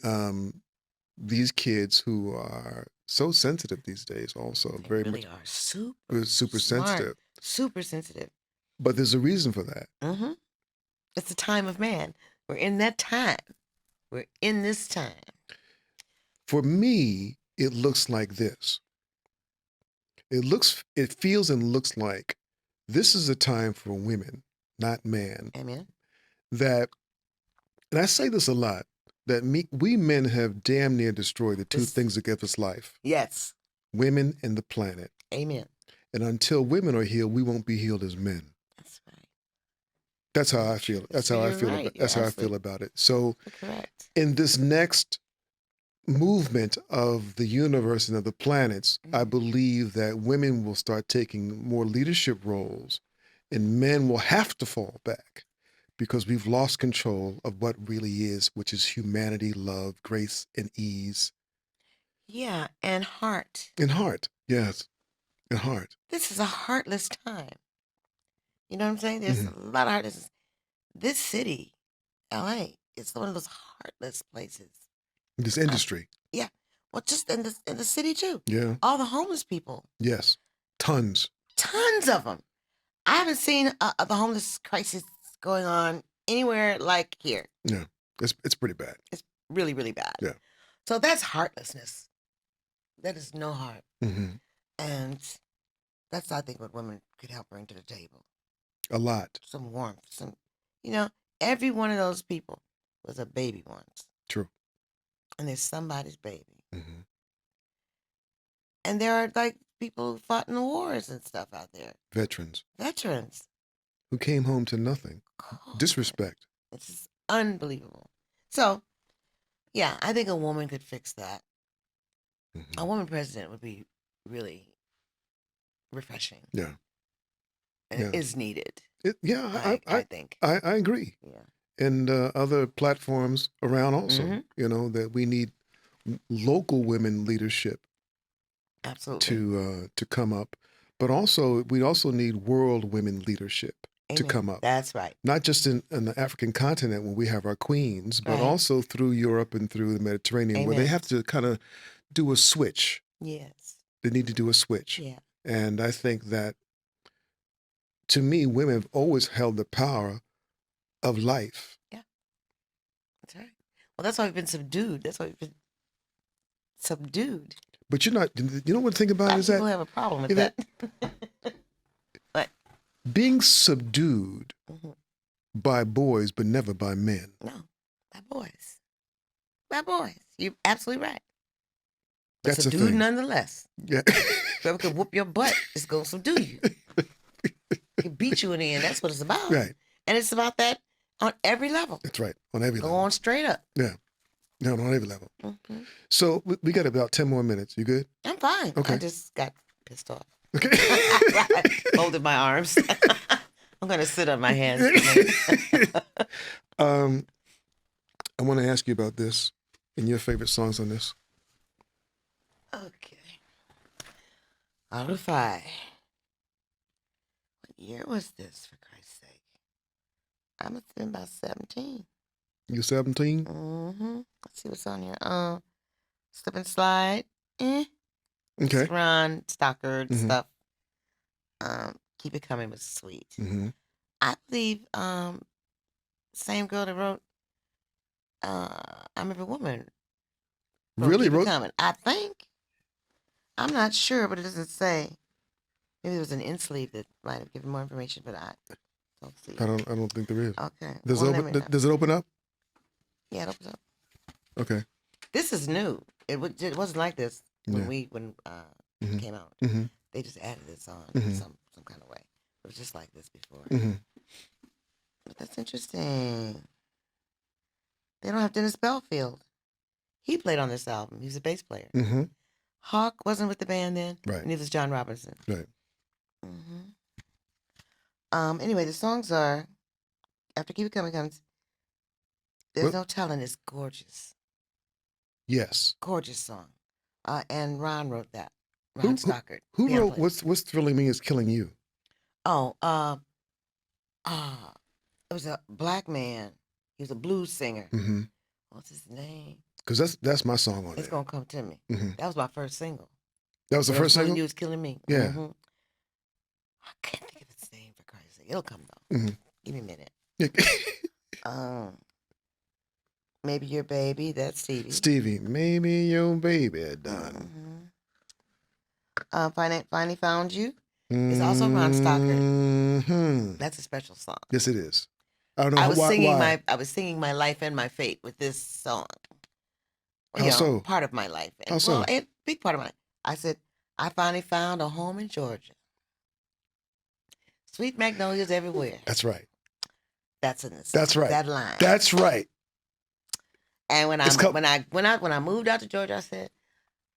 these kids who are so sensitive these days, also They very really much are super super smart, sensitive. super sensitive. But there's a reason for that. Mm-hmm. It's the time of man. We're in that time. We're in this time. For me, it looks like this. It feels and looks like this is a time for women, not man. Amen. That, and I say this a lot, that we men have damn near destroyed the two This, things that give us life: yes. women and the planet. Amen. And until women are healed, we won't be healed as men. That's right. That's how I feel. That's how I feel right. about. That's how I feel about it. So, correct. in this next movement of the universe and of the planets, I believe that women will start taking more leadership roles, and men will have to fall back because we've lost control of what really is, which is humanity, love, grace, and ease. Yeah, and heart. And heart, yes, and heart. This is a heartless time. You know what I'm saying? There's a lot of heartless. This city, LA, it's one of those heartless places. This industry. Yeah. Well, just in the city too. Yeah. All the homeless people. Yes. Tons. Tons of them. I haven't seen the homeless crisis going on anywhere like here. Yeah. It's pretty bad. It's really, really bad. Yeah. So that's heartlessness. That is no heart. Mm-hmm. And that's, I think, what women could help bring to the table. A lot. Some warmth. Some, every one of those people was a baby once. True. And there's somebody's baby. Mm-hmm. And there are like people who fought in the wars and stuff out there. Veterans. Who came home to nothing. Disrespect. It's just unbelievable. So, yeah, I think a woman could fix that. Mm-hmm. A woman president would be really refreshing. Yeah. And it is needed. I think. I agree. Yeah. And other platforms around also, that we need local women leadership. Absolutely. To come up. But also, we also need world women leadership. Amen. To come up. That's right. Not just in the African continent when we have our queens, but also through Europe and through the Mediterranean, where they have to kind of do a switch. Yes. They need to do a switch. Yeah. And I think that, to me, women have always held the power of life. Yeah. That's right. Well, that's why we've been subdued. That's why we've been subdued. But you're not, you know what the thing about it is that people have a problem with that. What? Being subdued by boys, but never by men. No, by boys. By boys. You're absolutely right. But That's subdued a thing. Nonetheless. Yeah. Whoever can whoop your butt is going to subdue you. Can beat you in the end. That's what it's about. Right. And it's about that on every level. That's right. On every level. Go on straight up. Yeah. No, on every level. Mm-hmm. So we got about 10 more minutes. You good? I'm fine. Okay. I just got pissed off. Okay. I folded my arms. I'm going to sit on my hands. I want to ask you about this and your favorite songs on this. Okay. Out of 5. What year was this, for Christ's sake? I must have been about 17. You 17? Mm-hmm. Let's see what's on here. Slip and Slide. Okay. Ron Stockard stuff. Keep It Coming was sweet. Mm-hmm. I believe same girl that wrote I'm Every Woman. Really Keep wrote? It Coming. I think. I'm not sure, but it doesn't say. Maybe there was an in sleeve that might have given more information, but I don't see. I don't think there is. Okay. Does it open up? Yeah, it opens up. Okay. This is new. It wasn't like this when mm-hmm. it came out. Mm-hmm. They just added this on some kind of way. It was just like this before. Mm-hmm. But that's interesting. They don't have Dennis Belfield. He played on this album. He was a bass player. Mm-hmm. Hawk wasn't with the band then. Right. And neither was John Robinson. Right. Mm-hmm. Anyway, the songs are, after Keep It Coming comes, There's No Telling. It's gorgeous. Yes. Gorgeous song. And Ron wrote that. Ron Stockard. Who wrote What's Thrilling Me Is Killing You? Oh, it was a black man. He was a blues singer. Mm-hmm. What's his name? Because that's my song on It's there. gonna come to me. Mhm. That was my first single. That was the Whatever's first killing single? you is killing me. Yeah. Mhm. I can't think of its name for Christ's sake. It'll come though. Mhm. Give me a minute. Yeah. Maybe your baby. That's Stevie. Stevie, maybe your baby done. Finally found you. It's also Ron Stocker. Mhm. That's a special song. Yes, it is. I don't know I was singing why. I was singing my life and my fate with this song. How so? Part of my life. How And, so? well, a big part of my life. I said, I finally found a home in Georgia. Sweet magnolias everywhere. That's right. That's in the song. That's right. That line. That's right. And when I moved out to Georgia, I said,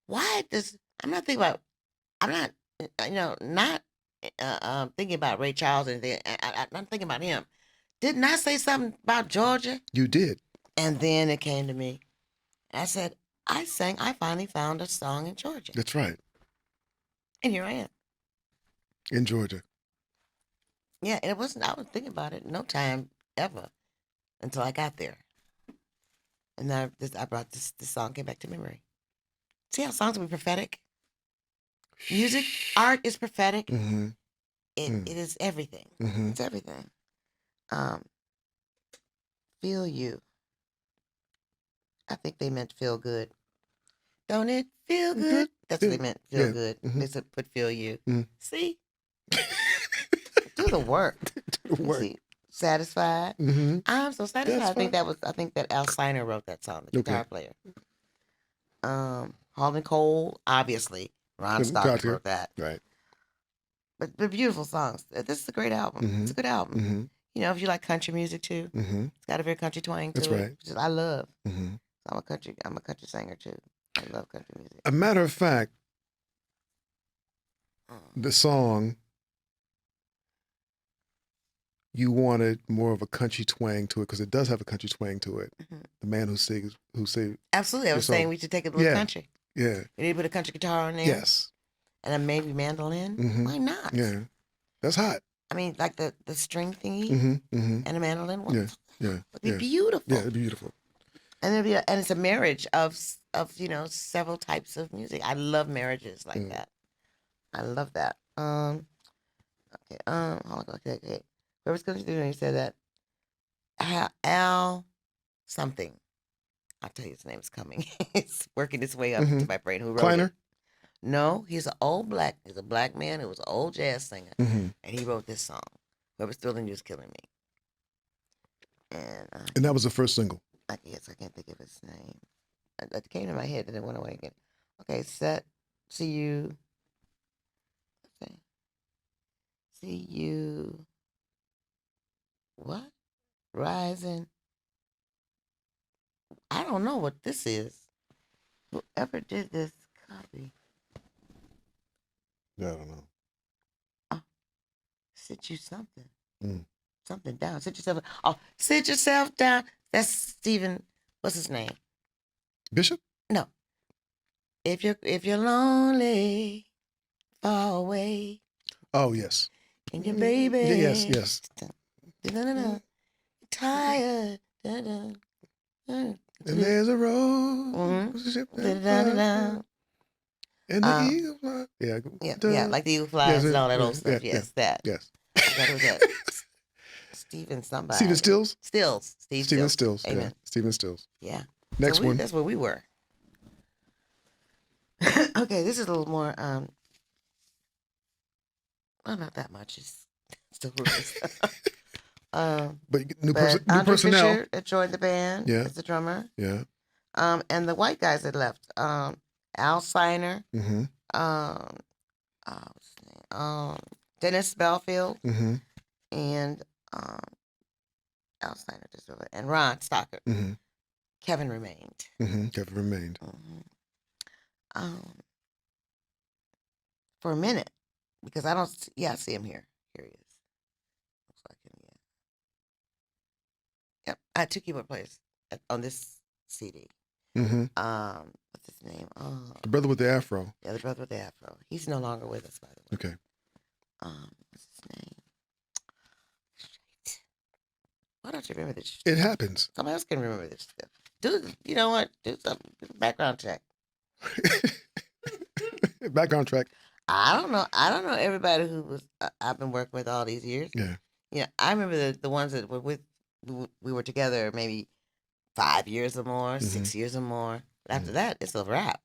why does I'm not thinking about not thinking about Ray Charles and anything. I'm thinking about him. Didn't I say something about Georgia? You did. And then it came to me. I said, I finally found a song in Georgia. That's right. And here I am. In Georgia. Yeah, and I was thinking about it no time ever until I got there. And I brought this song, came back to memory. See how songs will be prophetic? Music, art is prophetic. Mm-hmm. It is everything. Mm-hmm. It's everything. Feel you. I think they meant feel good. Don't it feel good? That's what they meant. Feel good. Mm-hmm. They said put feel you. Mm-hmm. See? Do the work. Do the work. See? Satisfied. Mm-hmm. I'm so satisfied. That's I think that Al Steiner wrote that song, the guitar Okay. player. Hall and Cole, obviously. Ron Stocker wrote that. Right. But they're beautiful songs. This is a great album. Mm-hmm. It's a good album. Mm-hmm. You know, if you like country music too, Mm-hmm. it's got a very country twang to That's it. right. Which I love. Mm-hmm. I'm a country singer too. I love country music. A matter of fact, the song, you wanted more of a country twang to it because it does have a country twang to it. Mm-hmm. The man who sings. Absolutely. I was saying we should take it a little country. Yeah. We need to put a country guitar on there. Yes. And then maybe mandolin. Mm-hmm. Why not? Yeah. That's hot. I mean, like the string thingy and a mandolin. Yeah. It'd be beautiful. Yeah, it'd be beautiful. And it's a marriage of several types of music. I love marriages like that. I love that. Okay. Hold on. Okay. Whoever's going to do it, he said that Al something. I'll tell you his name's coming. It's working its way up into my brain. Who wrote Kleiner? it? No, he's a black man who was an old jazz singer. And he wrote this song. Whoever's thrilling you is killing me. And that was the first single. I can't think of his name. It came to my head and it went away again. Okay, see you. Okay. See you. What? Rising. I don't know what this is. Whoever did this copy. Yeah, I don't know. Oh, sit you something. Something down. Sit yourself down. That's Stephen. What's his name? Bishop? No. If you're lonely, far away. Oh yes. And your baby. Yes. Tired. And there's a road. And the eagle fly. Yeah, like the eagle flies and all that old stuff. Yes, that. Yes. That was it. Stephen somebody. Stephen Stills? Stephen Stills. Amen. Yeah. Stephen Stills. Yeah. Next one. That's where we were. Okay, this is a little more, well, not that much. It's still Rufus. But new Andre personnel. Fisher joined the band as the drummer. Yeah. And the white guys that left, Al Steiner, what's his name? Dennis Belfield, and Al Steiner just over, and Ron Stocker. Kevin remained. Kevin remained. For a minute, because I see him here. Here he is. Looks like him, yeah. Yep, I had two keyboard players on this CD. What's his name? The brother with the afro. Yeah, the brother with the afro. He's no longer with us, by the way. Okay. What's his name? Shit. Why don't you remember this? It happens. Somebody else can remember this stuff. You know what? Do some background check. Background track. I don't know. I don't know everybody who was I've been working with all these years. Yeah. Yeah, I remember the ones that were with we were together maybe 5 years or more, 6 years or more. But after that, it's a wrap.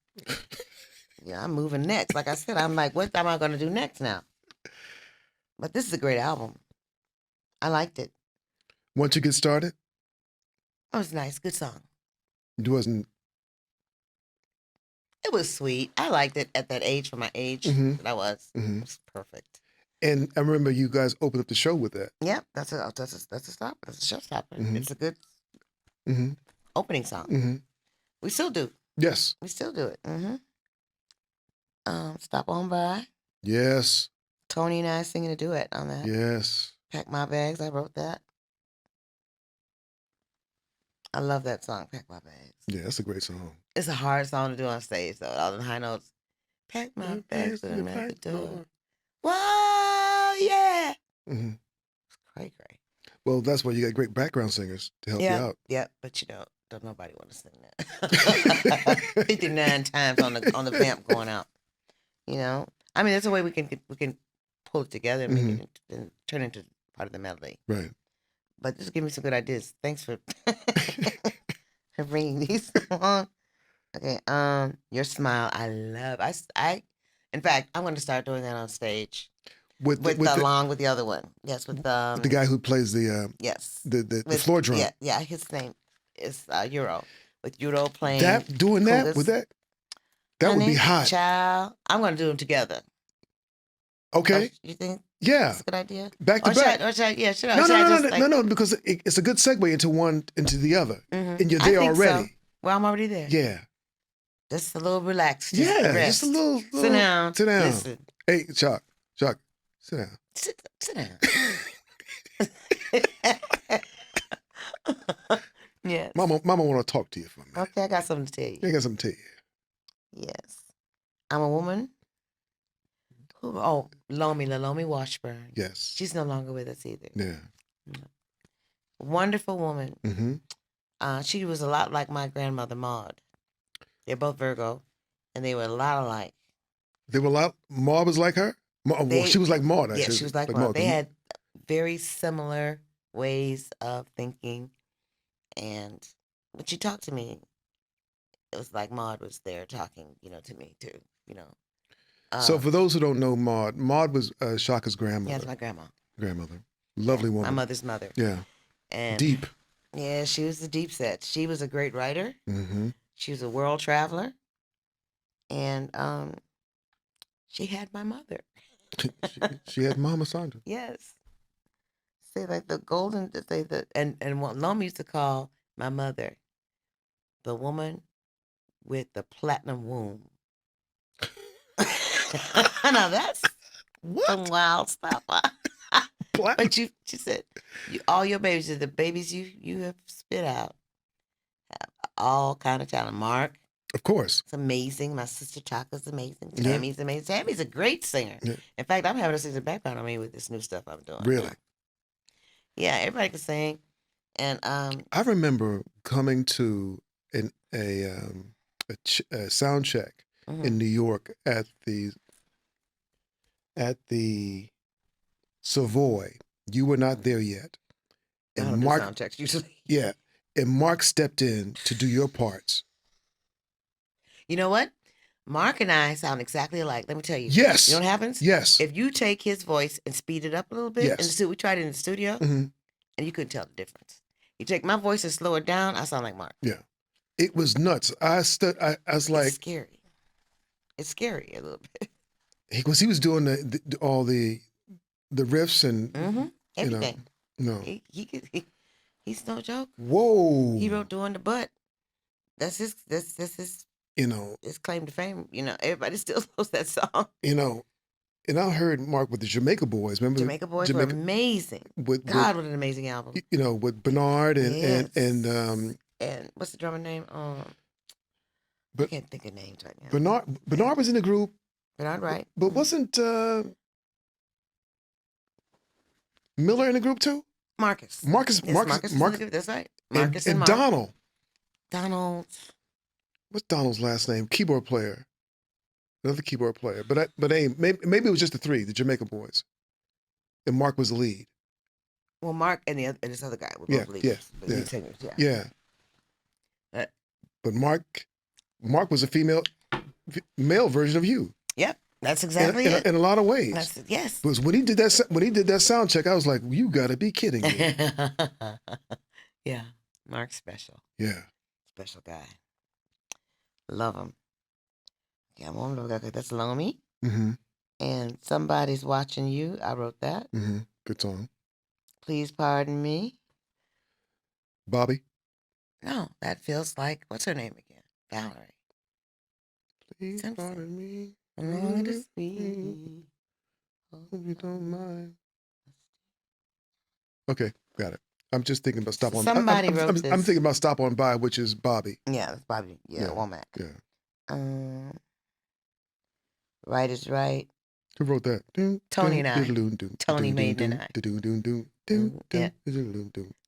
Yeah, I'm moving next. Like I said, I'm like, what am I going to do next now? But this is a great album. I liked it. Once you get started, It was nice. Good song. it wasn't. It was sweet. I liked it at that age, for my age that I was. It was perfect. And I remember you guys opened up the show with that. Yep, that's a stop. That's a showstopper. It's a good opening song. We still do. Yes. We still do it. Stop on by. Yes. Tony and I singing a duet on that. Yes. Pack My Bags. I wrote that. I love that song, Pack My Bags. Yeah, that's a great song. It's a hard song to do on stage, though. All the high notes. Pack my bags, put them at the door. Whoa, yeah. It's cray. Well, that's why you got great background singers to help you out. Yeah, but don't nobody want to sing that. 59 times on the vamp going out. You know, I mean, that's a way we can pull it together and make it and turn it into part of the melody. Right. But just give me some good ideas. Thanks for for bringing these along. Okay. Your smile, I love. In fact, I'm going to start doing that on stage. Along with the other one. Yes, with the guy who plays the yes the floor drum. Yeah. His name is Euro. With Euro playing that would be hot. Child, I'm going to do them together. Okay. You think? Yeah. That's a good idea. Back to back. Should I? No, because it's a good segue into one into the other, and you're there already. So. Well, I'm already there. Yeah. Just a little relaxed. Just a little. Sit down. Sit down. Listen. Hey, Chuck, sit down. Sit down. Yes. Mama want to talk to you for a minute. Okay, I got something to tell you. I got something to tell you. Yes. I'm a woman who, Lomi Washburn. Yes. She's no longer with us either. Yeah. Wonderful woman. She was a lot like my grandmother, Maud. They're both Virgo, and they were a lot alike. They were a lot. Maud was like her? She was like Maud. Yeah, she was like Maud. They had very similar ways of thinking, and when she talked to me, it was like Maud was there talking, to me too, So for those who don't know Maud was Shaka's grandmother. Yeah, it's my grandmother. Lovely woman. My mother's mother. Yeah. And deep. Yeah, she was the deep set. She was a great writer. She was a world traveler. And she had my mother. she had Mama Sandra. Yes. Say like the golden, and what Lomi used to call my mother, the woman with the platinum womb. Now that's some wild stuff. But she said, all your babies, the babies you have spit out, have all kind of talent. Mark, of course, it's amazing. My sister Chaka's amazing. Tammy's amazing. Tammy's a great singer. Yeah. In fact, I'm having her sing the background on me with this new stuff I'm doing. Really? Yeah, everybody can sing. And I remember coming to a sound check in New York at the Savoy. You were not there yet. And I don't do sound checks usually. Yeah. And Mark stepped in to do your parts. You know what? Mark and I sound exactly alike. Let me tell you. Yes. You know what happens? Yes. If you take his voice and speed it up a little bit, we tried it in the studio, and you couldn't tell the difference. You take my voice and slow it down, I sound like Mark. Yeah. It was nuts. I was like... It's scary. It's scary a little bit. Because he was doing all the riffs and everything. No, he's no joke. Whoa! He wrote "Doing the Butt." That's his. His claim to fame. Everybody still knows that song. And I heard Mark with the Jamaica Boys. Remember, Jamaica Boys were amazing. what an amazing album. With Bernard and what's the drummer name? I can't think of names right now. Bernard was in the group. Bernard, right? But wasn't Miller in the group too? Marcus. Marcus. That's right. Marcus and Donald. Donald. What's Donald's last name? Keyboard player. Another keyboard player. But maybe it was just the three, the Jamaican boys. And Mark was the lead. Well, Mark and this other guy were Yeah, both yeah, leads, yeah. lead singers. Yeah. Yeah. Uh, But Mark was a male version of you. Yep. That's exactly it. In a lot of ways. That's it. Yes. Because when he did that sound check, I was like, you gotta be kidding me. Yeah. Mark's special. Yeah. Special guy. Love him. Okay, I'm on the that's Lomi. Mm-hmm. And Somebody's Watching You. I wrote that. Mm-hmm. Good song. Please Pardon Me. Bobby. No, that feels like, what's her name again? Valerie. Please Simpson. pardon me. I'm longing to see. Hope you don't mind. Okay, got it. I'm just thinking about Stop On. Somebody wrote this. I'm thinking about Stop On By, which is Bobby. Yeah, that's Bobby. Yeah, Womack. Yeah. Right is Right. Who wrote that? Tony and I. Tony Maiden and I.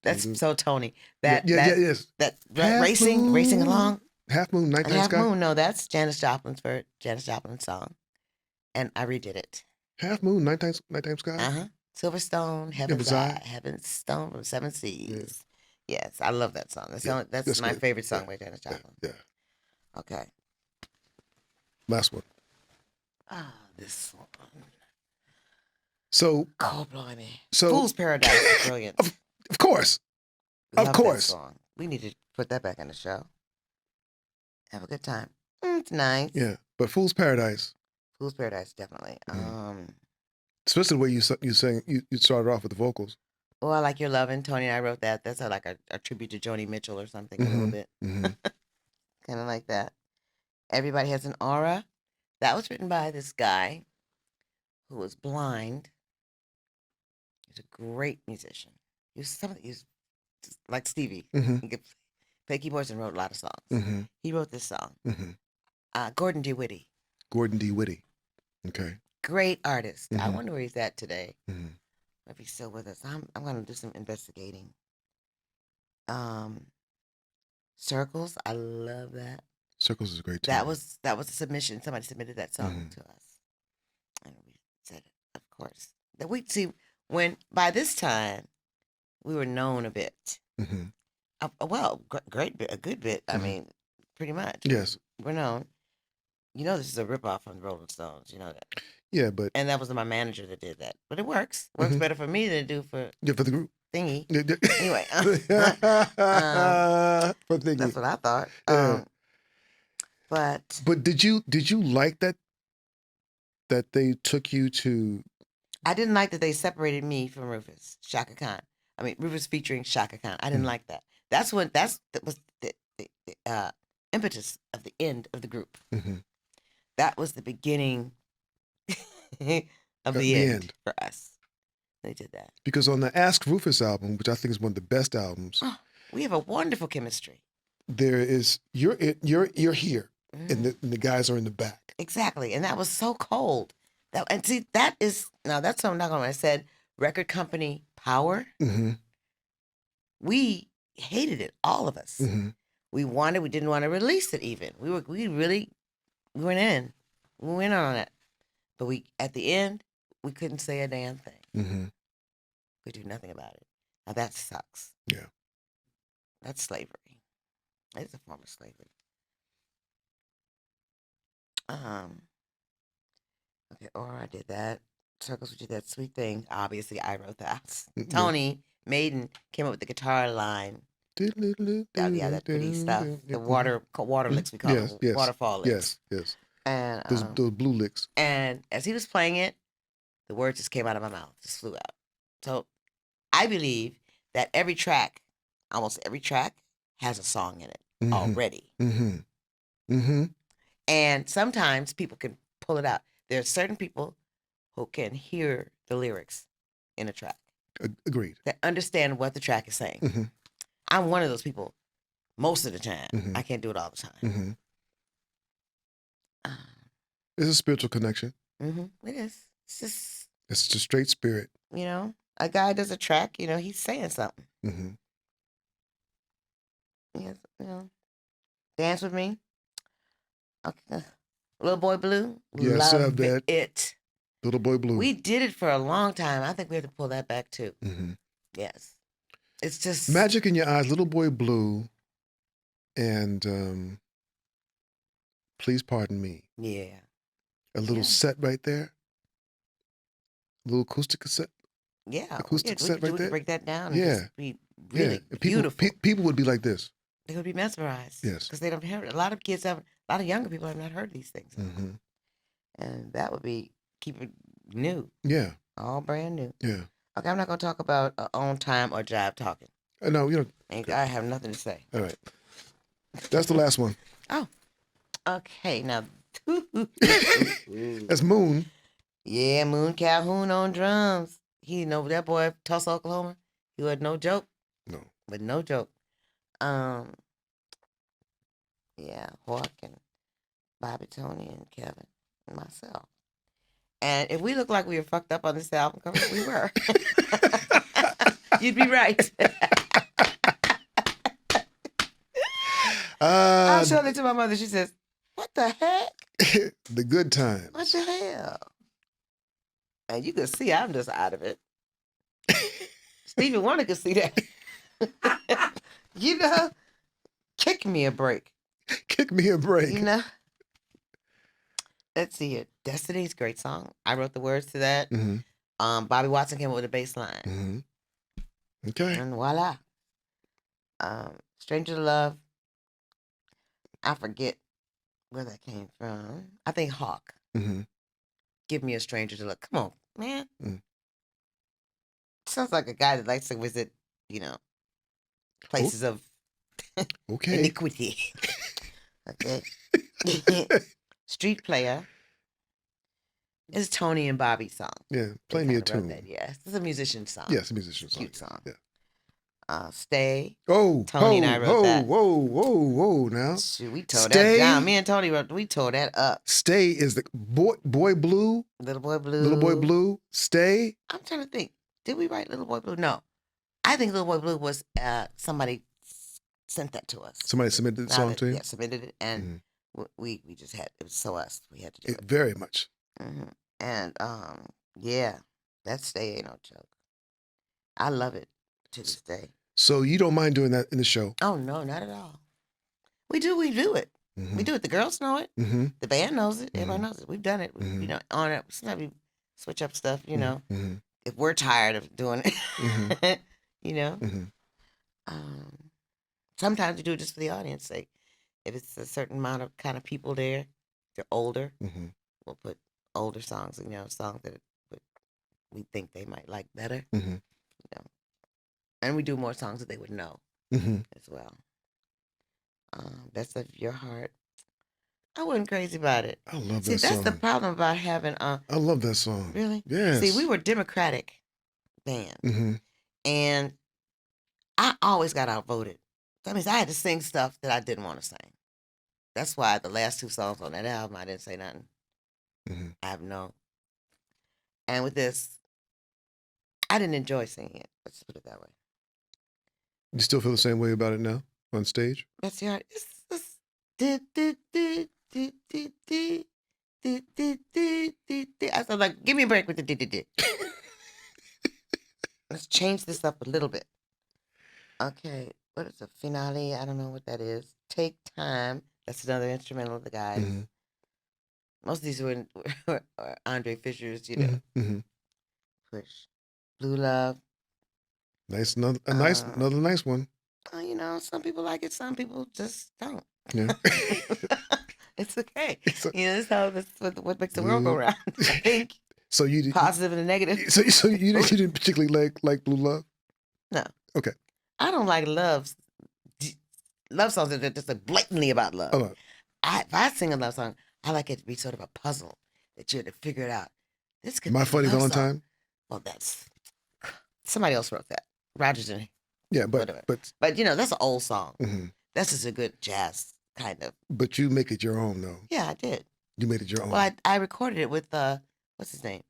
That's so Tony. Yes. That racing along. Half Moon, Nighttime Sky. Half Moon. No, that's Janis Joplin's song, and I redid it. Half Moon, Nighttime Sky. Silverstone, Heaven's Eye, Heaven's Stone from Seven Seas. Yeah. Yes, I love that song. That's my favorite song by Janis Joplin. Yeah. Okay. Last one. This one. So. Oh, blimey. So. Fool's Paradise is brilliant. Of course. Love of course. That song. We need to put that back in the show. Have a good time. It's nice. Yeah, but Fool's Paradise. Fool's Paradise, definitely. Especially the way you sang. You started off with the vocals. Well, I Like Your Lovin'. Tony and I wrote that. That's like a tribute to Joni Mitchell or something, a little bit. Mm-hmm. Kind of like that. Everybody Has an Aura. That was written by this guy who was blind. He's a great musician. He was like Stevie. Mm-hmm. He could play keyboards and wrote a lot of songs. Mm-hmm. He wrote this song. Mm-hmm. Gordon D. Whitty. Gordon D. Whitty. Okay. Great artist. Mm-hmm. I wonder where he's at today. Mm-hmm. If he's still with us. I'm going to do some investigating. Circles. I love that. Circles is a great too. That was a submission. Somebody submitted that song to us, and we said it. Of course, that we see when by this time we were known a bit. Mm-hmm. Great bit, a good bit. Mm-hmm. I mean, pretty much. Yes, we're known. You know, this is a ripoff from the Rolling Stones. You know that. Yeah, but that was my manager that did that. But it works. Works better for me than it do for for the group thingy. Anyway, for thingy. That's what I thought. Yeah. But did you like that they took you to? I didn't like that they separated me from Rufus, Shaka Khan. I mean, Rufus featuring Chaka Khan. I didn't like that. That was the impetus of the end of the group. Mm-hmm. That was the beginning of the end for us. They did that because on the Ask Rufus album, which I think is one of the best albums, we have a wonderful chemistry. There is you're here. And the guys are in the back. Exactly. And that was so cold. That's something I'm not going to. I said record company power. Mm-hmm. We hated it, all of us. Mm-hmm. We didn't want to release it even. We went in. We went on it. But at the end, we couldn't say a damn thing. Mm-hmm. We do nothing about it. Now that sucks. Yeah. That's slavery. It's a form of slavery. Okay, or I did that. Circles, we did that Sweet Thing. Obviously, I wrote that. Tony Maiden came up with the guitar line. That pretty stuff. The water licks, we call it. Yes. Waterfall licks. Yes. And those blue licks. And as he was playing it, the words just came out of my mouth, just flew out. So I believe that almost every track, has a song in it already. Mm-hmm. Mm-hmm. And sometimes people can pull it out. There are certain people who can hear the lyrics in a track. Agreed. That understand what the track is saying. Mm-hmm. I'm one of those people most of the time. Mm-hmm. I can't do it all the time. Mm-hmm. It's a spiritual connection. Mm-hmm. It is. It's just straight spirit. You know, a guy does a track, he's saying something. Mm-hmm. Yes, Dance with Me. Okay. Little Boy Blue. Yes, Love that. it. Little Boy Blue. We did it for a long time. I think we have to pull that back too. Mm-hmm. Yes. It's just Magic in Your Eyes, Little Boy Blue, and Please Pardon Me. Yeah. A little set right there. A little acoustic cassette. Yeah. Acoustic we set could, right we there. could break that down and Yeah. just be really And beautiful. People would be like this. They would be mesmerized. Yes. Because they don't hear it. A lot of kids have, a lot of younger people have not heard these things. Mm-hmm. And that would be, keep it new. Yeah. All brand new. Yeah. Okay, I'm not going to talk about on time or jive talking. No, you know. I have nothing to say. All right. That's the last one. Oh. Okay, now. That's Moon. Yeah, Moon Calhoun on drums. He know that boy, Tulsa, Oklahoma. He was no joke. No. But no joke. Yeah, Hawk and Bobby, Tony, and Kevin, and myself. And if we look like we were fucked up on this album cover, we were. You'd be right. I showed it to my mother. She says, "What the heck? The good times. What the hell?" And you can see I'm just out of it. Stevie Wonder could see that. You know, kick me a break. Kick me a break. You know. Let's see it. Destiny's great song. I wrote the words to that. Mm-hmm. Bobby Watson came up with a bass line. Mm-hmm. Okay. And voila. Stranger to Love. I forget where that came from. I think Hawk. Mm-hmm. Give Me a Stranger to Love. Come on, man. Mm. Sounds like a guy that likes to visit, places of iniquity. Okay. Street Player is Tony and Bobby's song. Yeah, play me a tune. Yes, it's a musician song. Yes, a musician song. Cute song. Yeah. Stay. Oh, Tony and I wrote that. Whoa, now. Shoot, we tore that down. Me and Tony we tore that up. Stay is the boy blue. Little Boy Blue. Little Boy Blue. Stay. I'm trying to think. Did we write Little Boy Blue? No. I think Little Boy Blue was somebody sent that to us. Somebody submitted the song to you? Yeah, submitted it. And we just had, it was so us. We had to do it. Very much. Mm-hmm. And yeah, that Stay ain't no joke. I love it to this day. So you don't mind doing that in the show? Oh, no, not at all. We do it. Mm-hmm. We do it. The girls know it. Mm-hmm. The band knows it. Everybody knows it. We've done it. Mm-hmm. On it. Sometimes we switch up stuff, Mm-hmm. if we're tired of doing it, Mm-hmm. Sometimes we do it just for the audience sake. If it's a certain amount of kind of people there, they're older, we'll put older songs, songs that we think they might like better, and we do more songs that they would know as well. Best of Your Heart. I wasn't crazy about it. I love See, that song. that's the problem about having I love that song. Really? Yes. See, we were a Democratic band. And I always got outvoted. That means I had to sing stuff that I didn't want to sing. That's why the last two songs on that album, I didn't say nothing. I have no. And with this, I didn't enjoy singing it. Let's put it that way. You still feel the same way about it now on stage? That's the art. I was like, give me a break with the Let's change this up a little bit. Okay, what is the finale? I don't know what that is. Take Time. That's another instrumental of the guys. Most of these were Andre Fisher's, push. Blue Love. Nice, another nice one. Some people like it, some people just don't. Yeah. It's okay. That's what makes the world go round. I think. So you positive and negative. So you didn't particularly like Blue Love? No. Okay. I don't like love songs that are just blatantly about love. Oh. If I sing a love song, I like it to be sort of a puzzle that you have to figure it out. This could My be Funny Valentine? Song. Well, that's somebody else wrote that. Rogers and yeah, but that's an old song. That's just a good jazz kind of. But you make it your own, though. Yeah, I did. You made it your own. Well, I recorded it with what's his name?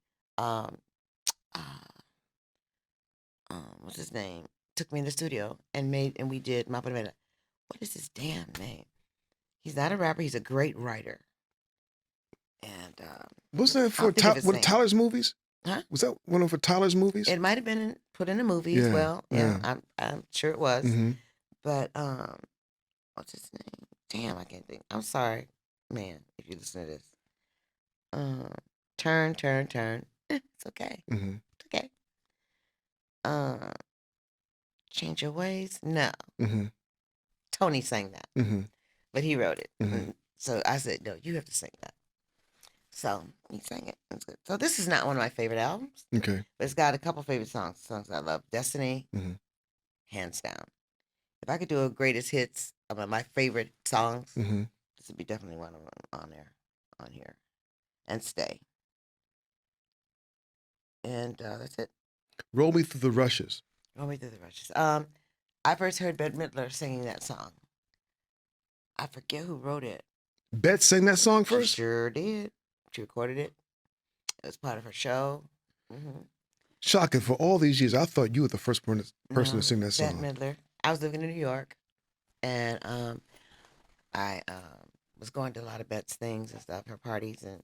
What's his name? Took me in the studio and we did My Funny Valentine. What is his damn name? He's not a rapper. He's a great writer. And Wasn't that I'll for think of his name. Tyler's movies? Huh? Was that one of Tyler's movies? It might have been put in a movie as Yeah, well. yeah. Yeah, I'm sure it was. Mm-hmm. But what's his name? Damn, I can't think. I'm sorry, man. If you listen to this, turn. It's okay. Mm-hmm. It's okay. Uh, change your ways. No, Mm-hmm. Tony sang that, Mm-hmm. but he wrote it. Mhm. So I said, no, you have to sing that. So he sang it. It's good. So this is not one of my favorite albums, Okay. but it's got a couple favorite songs. Songs I love. Destiny, Mhm. hands down. If I could do a greatest hits of my favorite songs, Mm-hmm. this would be definitely one of them on here, and Stay. And that's it. Roll Me Through the Rushes. Roll Me Through the Rushes. I first heard Bette Midler singing that song. I forget who wrote it. Bet sang that song She first? sure did. She recorded it. It was part of her show. Mm-hmm. Shocking. For all these years, I thought you were the first person to sing that Bette song. Midler. I was living in New York, and I was going to a lot of Bette's things and stuff, her parties, and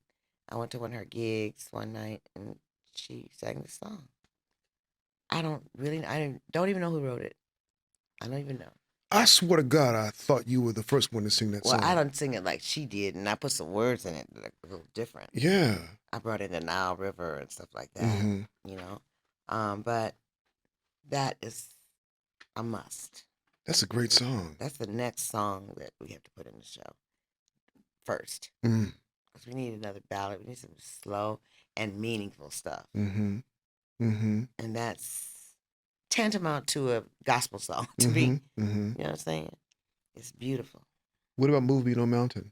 I went to one of her gigs one night, and she sang the song. I don't even know who wrote it. I don't even know. I swear to God, I thought you were the first one to sing that Well, song. I don't sing it like she did, and I put some words in it that are a little different. Yeah. I brought in the Nile River and stuff like that, Mm-hmm. you know. But that is a must. That's a great song. That's the next song that we have to put in the show first. Mm. Because we need another ballad. We need some slow and meaningful stuff. Mm-hmm. Mm-hmm. And that's tantamount to a gospel song to Mm-hmm. me. Mm-hmm. You know what I'm saying? It's beautiful. What about Move Me No Mountain?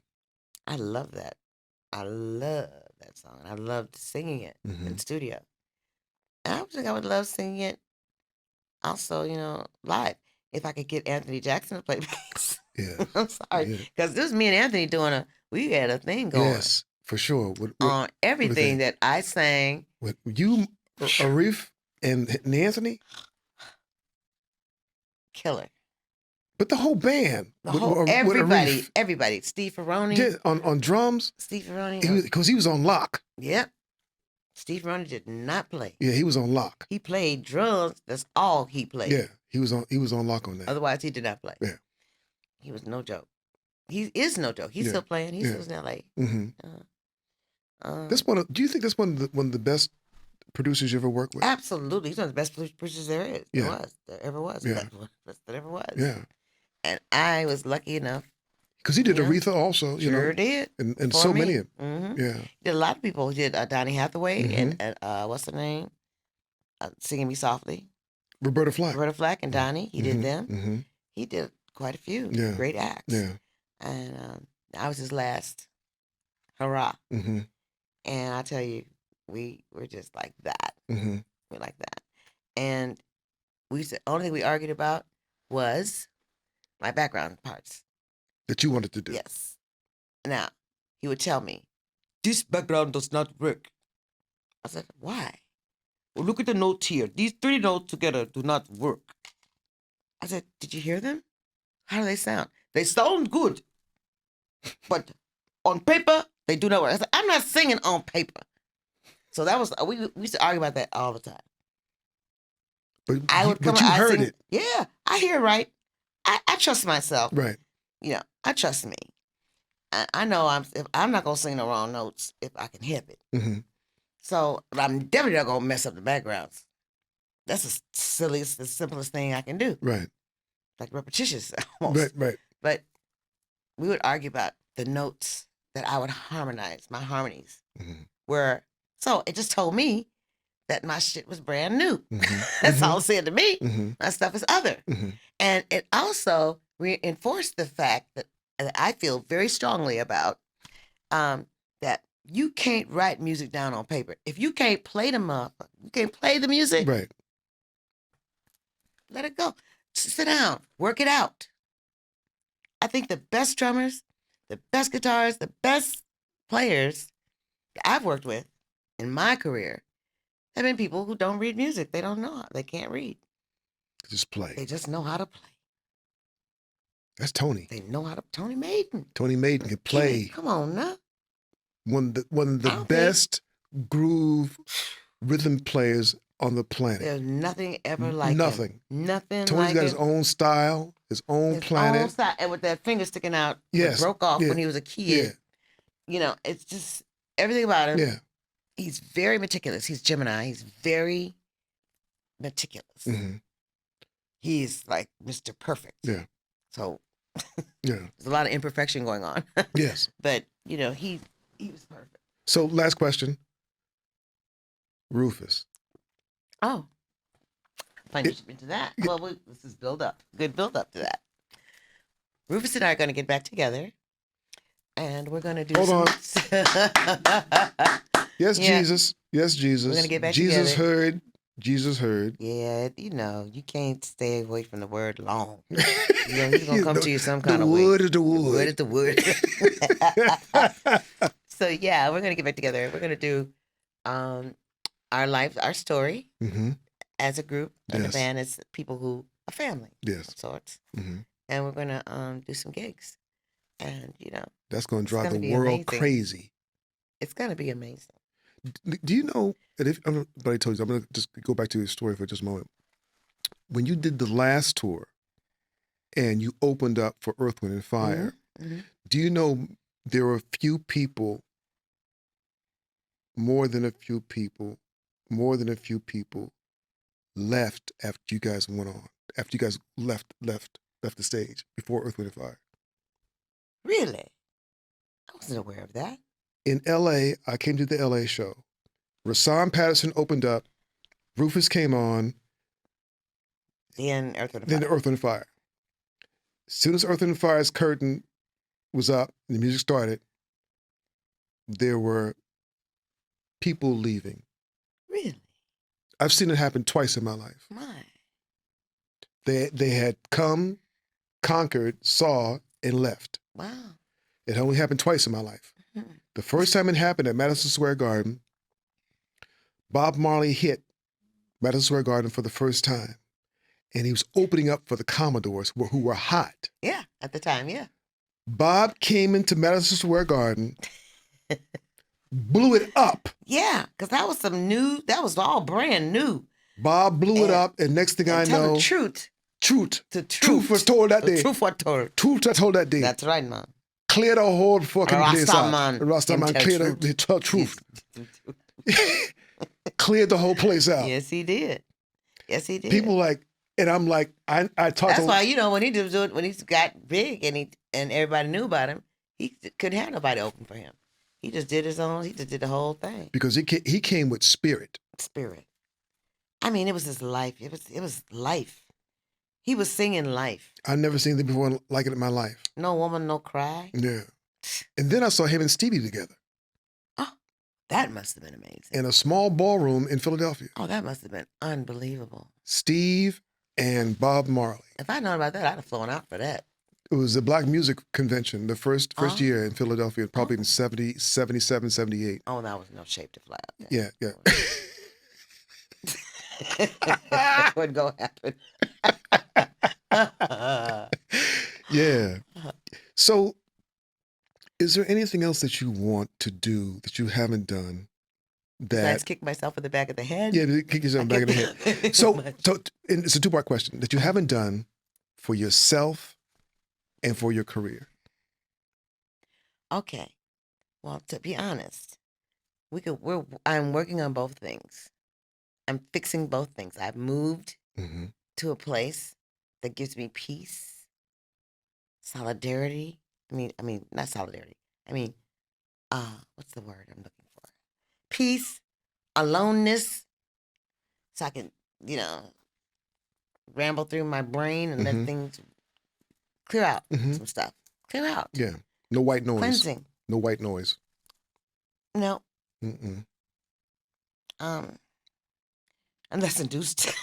I love that. I love that song. I loved singing it in the studio. And I think I would love singing it also, live. If I could get Anthony Jackson to play bass. Yeah. I'm sorry. Because this was me and Anthony we had a thing going. Yes, for sure. On everything that I sang. With you, Arif, and Anthony? Killer. But the whole band. Everybody. Steve Ferroni. Yeah, on drums. Steve Ferroni. Because he was on lock. Yep. Steve Ferroni did not play. Yeah, he was on lock. He played drums. That's all he played. Yeah, he was on lock on that. Otherwise, he did not play. Yeah. He was no joke. He is no joke. He's still playing. He's still in L.A. Mm-hmm. Do you think that's one of the best producers you ever worked with? Absolutely. He's one of the best producers there is. Yeah. There ever was. Yeah. That ever was. Yeah. And I was lucky enough. Because he did Aretha also, Sure did. And so me. many of them. Yeah. He did a lot of people. He did Donny Hathaway and what's her name? Singing Me Softly. Roberta Flack And Donny. He did them. Mm-hmm. He did quite a few great acts. Yeah. And I was his last hurrah. Mm-hmm. And I tell you, we were just like that. Mm-hmm. We're like that. And the only thing we argued about was my background parts. That you wanted to do. Yes. Now, he would tell me, this background does not work. I said, why? Well, look at the notes here. These 3 notes together do not work. I said, did you hear them? How do they sound? They sound good. But on paper, they do not work. I said, I'm not singing on paper. So that was, we used to argue about that all the time. But you heard it. Yeah, I hear right. I trust myself. Right. I trust me. I know I'm not gonna sing the wrong notes if I can help it. Mm-hmm. So, but I'm definitely not gonna mess up the backgrounds. That's the simplest thing I can do. Right. Like repetitious almost. Right. But we would argue about the notes that I would harmonize, my harmonies. Mm-hmm. So it just told me that my shit was brand new. Mm-hmm. That's all it said to me. Mm-hmm. My stuff is other. Mm-hmm. And it also reinforced the fact that I feel very strongly about that you can't write music down on paper. If you can't play you can't play the music. Right. Let it go. Sit down. Work it out. I think the best drummers, the best guitarists, the best players that I've worked with in my career have been people who don't read music. They don't know. They can't read. Just play. They just know how to play. That's Tony. They know how to. Tony Maiden. Tony Maiden could play. Come on now. One of the best groove rhythm players on the planet. There's nothing ever like nothing. him. Nothing. Tony's like got him. his own style, his own planet. Own style, and with that finger sticking out, yes, it broke off when he was a kid. Yeah. It's just everything about him. Yeah. He's very meticulous. He's Gemini. He's very meticulous. Mm-hmm. He's like Mr. Perfect. Yeah. So yeah, there's a lot of imperfection going on. Yes. But he was perfect. So last question. Rufus. Oh. Find you into that. Well, this is build up. Good build up to that. Rufus and I are going to get back together, and we're going to do. Hold on. Yes, yeah. Jesus. Yes, Jesus. We're going to get back Jesus together. heard. Jesus heard. Yeah, you can't stay away from the word long. He's going to come to you some kind of way. The word is the wood. The word is the word. So, yeah, we're going to get back together. We're going to do our life, our story as a group, and a band as people a family of sorts. Mm-hmm. And we're going to do some gigs. And, that's going to drive the world amazing. Crazy. It's going to be amazing. Do you know, and if nobody told you, I'm going to just go back to your story for just a moment. When you did the last tour and you opened up for Earth, Wind, and Fire, do you know there were more than a few people left after you guys went on, after you guys left the stage before Earth, Wind, and Fire? Really? I wasn't aware of that. In L.A., I came to the L.A. show. Rasan Patterson opened up. Rufus came on. Then Earth, Wind, and Fire. Then Earth, Wind, and Fire. As soon as Earth, Wind, and Fire's curtain was up and the music started, there were people leaving. Really? I've seen it happen twice in my life. My. They had come, conquered, saw, and left. Wow. It only happened twice in my life. The first time it happened at Madison Square Garden, Bob Marley hit Madison Square Garden for the first time. And he was opening up for the Commodores, who were hot. Yeah, at the time, yeah. Bob came into Madison Square Garden, blew it up. Yeah, because that was all brand new. Bob blew it up, and next thing I know... The truth. Truth was told that day. Truth was told. Truth was told that day. That's right, man. Clear the whole fucking place out. Rastaman clear the truth. Cleared the whole place out. Yes, he did. People and I'm like, I talked. That's why when he did it, when he got big and everybody knew about him, he couldn't have nobody open for him. He just did his own. He just did the whole thing because he came with spirit. Spirit. I mean, it was his life. It was life. He was singing life. I've never seen anything before like it in my life. No woman, no cry. Yeah. And then I saw him and Stevie together. Oh, that must have been amazing. In a small ballroom in Philadelphia. Oh, that must have been unbelievable. Steve and Bob Marley. If I'd known about that, I'd have flown out for that. It was a Black Music Convention, the first year in Philadelphia, probably in 77, 78. Oh, that was no shape to fly out there. Yeah. That wouldn't go happen. Yeah. So, is there anything else that you want to do that you haven't done? Besides kick myself in the back of the head? Yeah, kick yourself in the back of the head. So it's a two-part question that you haven't done for yourself and for your career. Okay. Well, to be honest, I'm working on both things. I'm fixing both things. I've moved to a place that gives me peace, solidarity. I mean, not solidarity. I mean, what's the word I'm looking for? Peace, aloneness, so I can, ramble through my brain and let things clear out some stuff. Clear out. Yeah. No white noise. Cleansing. No white noise. No. Unless induced.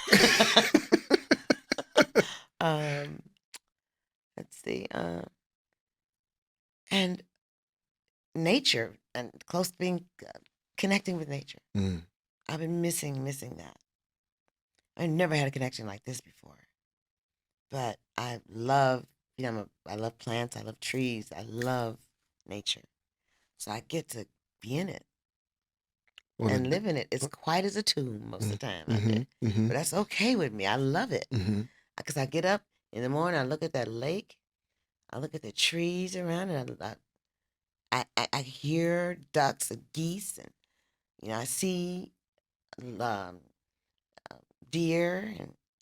Let's see. And nature and connecting with nature. I've been missing that. I never had a connection like this before. But I love You know, I love plants. I love trees. I love nature. So I get to be in it On and a, live in it. It's quiet as a tomb most of the time out mm-hmm, there, mm-hmm, but that's okay with me. I love it mm-hmm. because I get up in the morning. I look at that lake. I look at the trees around, and I hear ducks and geese, and I see um, deer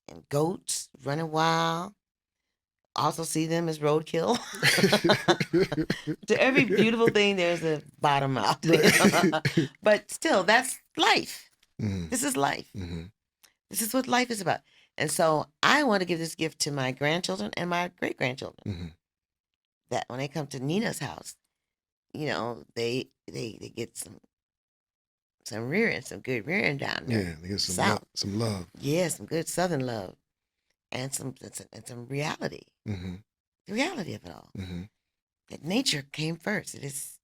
and goats running wild. Also see them as roadkill. To every beautiful thing, there's a bottom out there. But still, that's life. Mm-hmm, This is life. mm-hmm, This is what life is about. And so I want to give this gift to my grandchildren and my great grandchildren. mm-hmm. That when they come to Nina's house, they get some rearing, some good rearing down there. Yeah, they get some love, South. some love. Yeah, some good Southern love. And some reality. Mm-hmm, The reality of it all. mm-hmm. That nature came first. It is